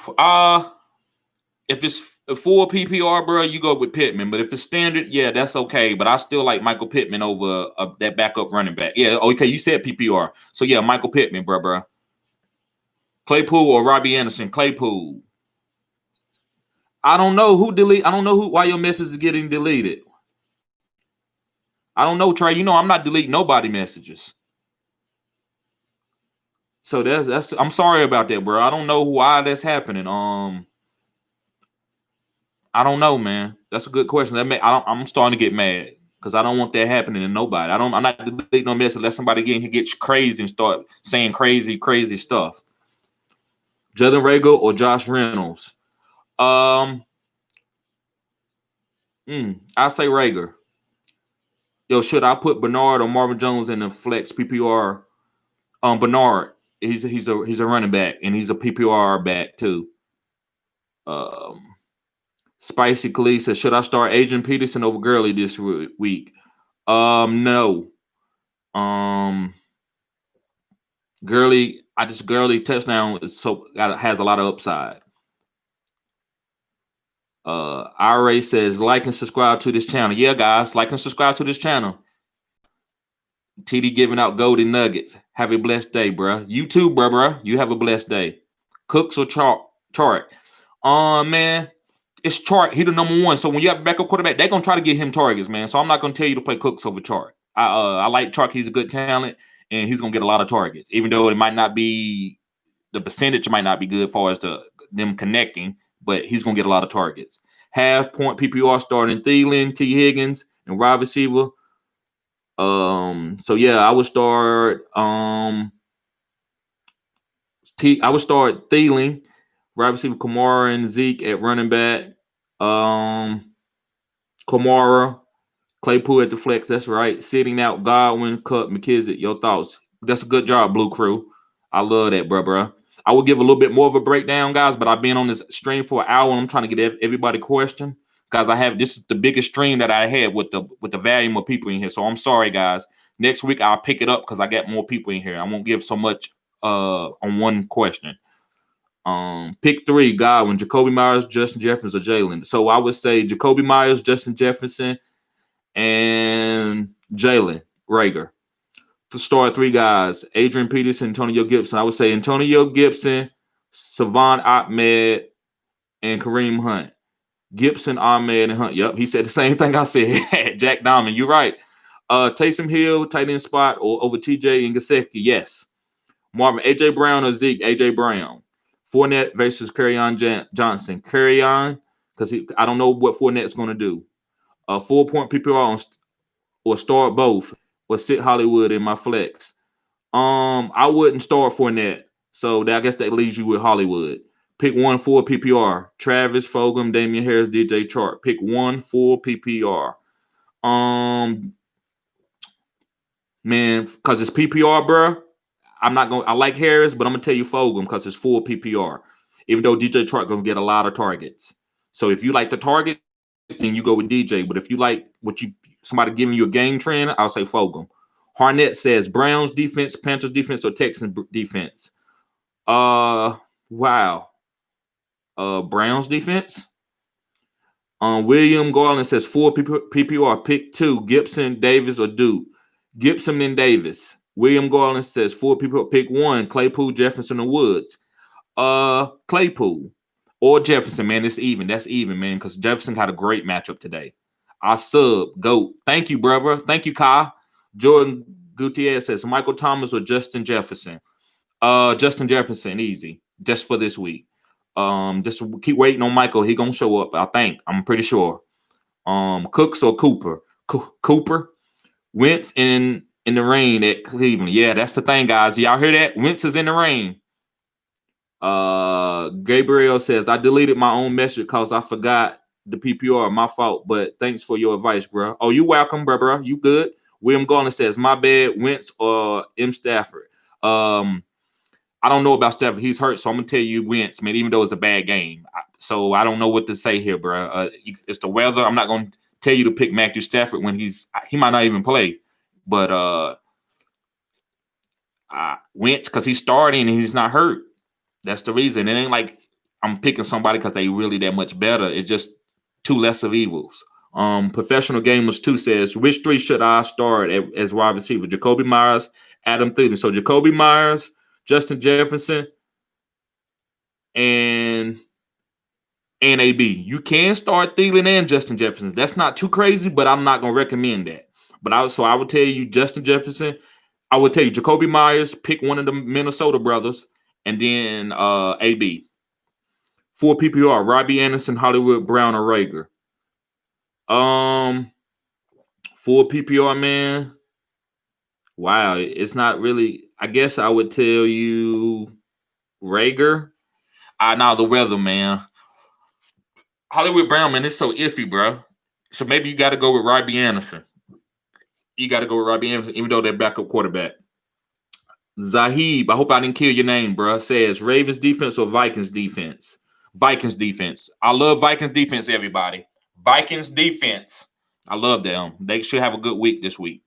If it's a full PPR, bro, you go with Pittman. But if it's standard, yeah, that's okay. But I still like Michael Pittman over that backup running back. Yeah, okay, you said PPR. So, yeah, Michael Pittman, bro. Claypool or Robbie Anderson? Claypool. I don't know why your message is getting deleted. I don't know, Trey. You know I'm not deleting nobody messages. So that's I'm sorry about that, bro. I don't know why that's happening. I don't know, man. That's a good question. I'm starting to get mad because I don't want that happening to nobody. I'm not deleting no message unless somebody gets crazy and start saying crazy stuff. Jalen Reagor or Josh Reynolds? I say Reagor. Yo, should I put Bernard or Marvin Jones in the flex PPR? Bernard, he's a running back and he's a PPR back too. Spicy Khalid says, should I start Adrian Peterson over Gurley this week? No. Gurley touchdown has a lot of upside. IRA says, like and subscribe to this channel. Yeah, guys, like and subscribe to this channel. TD giving out golden nuggets. Have a blessed day, bro. You too, bro. You have a blessed day. Cooks or chart. Man, it's Chark. He the number one. So when you have a backup quarterback, they're gonna try to get him targets, man. So I'm not gonna tell you to play Cooks over Chark. I like Chark. He's a good talent, and he's gonna get a lot of targets, even though it might not be the percentage might not be good as far as them connecting, but he's gonna get a lot of targets. Half point PPR starting Thielen, T. Higgins, and wide receiver. So yeah, I would start I would start Thielen, wide receiver Kamara and Zeke at running back. Kamara, Claypool at the flex. That's right. Sitting out Godwin, Kupp, McKissick. Your thoughts? That's a good job, Blue Crew. I love that, bro. I will give a little bit more of a breakdown, guys, but I've been on this stream for an hour and I'm trying to get everybody question. Guys, this is the biggest stream that I had with the volume of people in here. So I'm sorry, guys. Next week I'll pick it up because I got more people in here. I won't give so much on one question. Pick 3, Godwin, Jacoby Myers, Justin Jefferson, or Jalen. So I would say Jacoby Myers, Justin Jefferson, and Jalen Reagor. To start 3 guys, Adrian Peterson, Antonio Gibson. I would say Antonio Gibson, Savon Ahmed, and Kareem Hunt. Gibson, Ahmed, and Hunt. Yep, he said the same thing I said. Jack Diamond, you're right. Taysom Hill, tight end spot, or over TJ and Gesicki. Yes. Marvin, AJ Brown or Zeke? AJ Brown. Fournette versus Kerryon Johnson. Kerryon, because I don't know what Fournette's going to do. 4-point PPR or start both, or sit Hollywood in my flex. I wouldn't start Fournette, so I guess that leaves you with Hollywood. Pick 1 for PPR. Travis Fulgham, Damian Harris, DJ Chark. Pick 1 for PPR. Man, because it's PPR, bro. I like Harris, but I'm gonna tell you Fulgham because it's full PPR. Even though DJ Chark gonna get a lot of targets. So if you like the target, then you go with DJ. But if you like somebody giving you a game trend, I'll say Fulgham. Harnett says Browns defense, Panthers defense, or Texans defense. Wow. Browns defense. William Garland says 4 PPR. Pick 2, Gibson, Davis, or Duke. Gibson and Davis. William Garland says 4 PPR. Pick 1, Claypool, Jefferson, or Woods. Claypool or Jefferson, man. It's even. That's even, man, because Jefferson had a great matchup today. I sub. Go. Thank you, brother. Thank you, Kai. Jordan Gutierrez says Michael Thomas or Justin Jefferson. Justin Jefferson, easy. Just for this week. Just keep waiting on Michael. He gonna show up, I think. I'm pretty sure. Cooks or Cooper? Cooper. Wentz in the rain at Cleveland. Yeah, that's the thing, guys. Y'all hear that? Wentz is in the rain. Gabriel says, I deleted my own message because I forgot the PPR. My fault, but thanks for your advice, bro. Oh, you welcome, bro. You good? William Garland says, my bad, Wentz or M. Stafford. I don't know about Stafford. He's hurt, so I'm going to tell you Wentz, man, even though it's a bad game. So I don't know what to say here, bro. It's the weather. I'm not going to tell you to pick Matthew Stafford when he might not even play. But Wentz, because he's starting and he's not hurt. That's the reason. It ain't like I'm picking somebody because they really that much better. It's just 2 less of evils. Professional Gamers 2 says, which 3 should I start as wide receiver? Jacoby Myers, Adam Thielen. So Jacoby Myers, Justin Jefferson, and AB. You can start Thielen and Justin Jefferson. That's not too crazy, but I'm not going to recommend that. But I would tell you Justin Jefferson. I would tell you Jacoby Myers, pick one of the Minnesota brothers, and then AB. 4 PPR, Robbie Anderson, Hollywood Brown, or Reagor. 4 PPR, man. Wow, it's not really. I guess I would tell you Reagor. Now the weather, man. Hollywood Brown, man, it's so iffy, bro. So maybe you got to go with Robbie Anderson. Even though they're backup quarterback. Zahib, I hope I didn't kill your name, bro. Says Ravens defense or Vikings defense? Vikings defense. I love Vikings defense, everybody. Vikings defense. I love them. They should have a good week this week.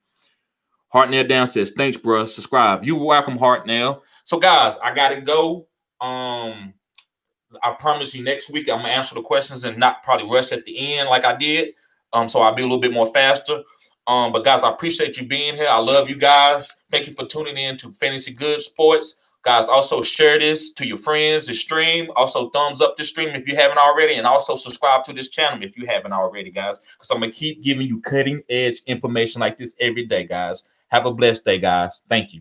Hartnell Down says, thanks, bro. Subscribe. You welcome, Hartnell. So, guys, I got to go. I promise you next week I'm going to answer the questions and not probably rush at the end like I did. So I'll be a little bit more faster. But, guys, I appreciate you being here. I love you guys. Thank you for tuning in to Fantasy Good Sports. Guys, also share this to your friends, the stream. Also, thumbs up the stream if you haven't already. And also subscribe to this channel if you haven't already, guys. Because I'm going to keep giving you cutting edge information like this every day, guys. Have a blessed day, guys. Thank you.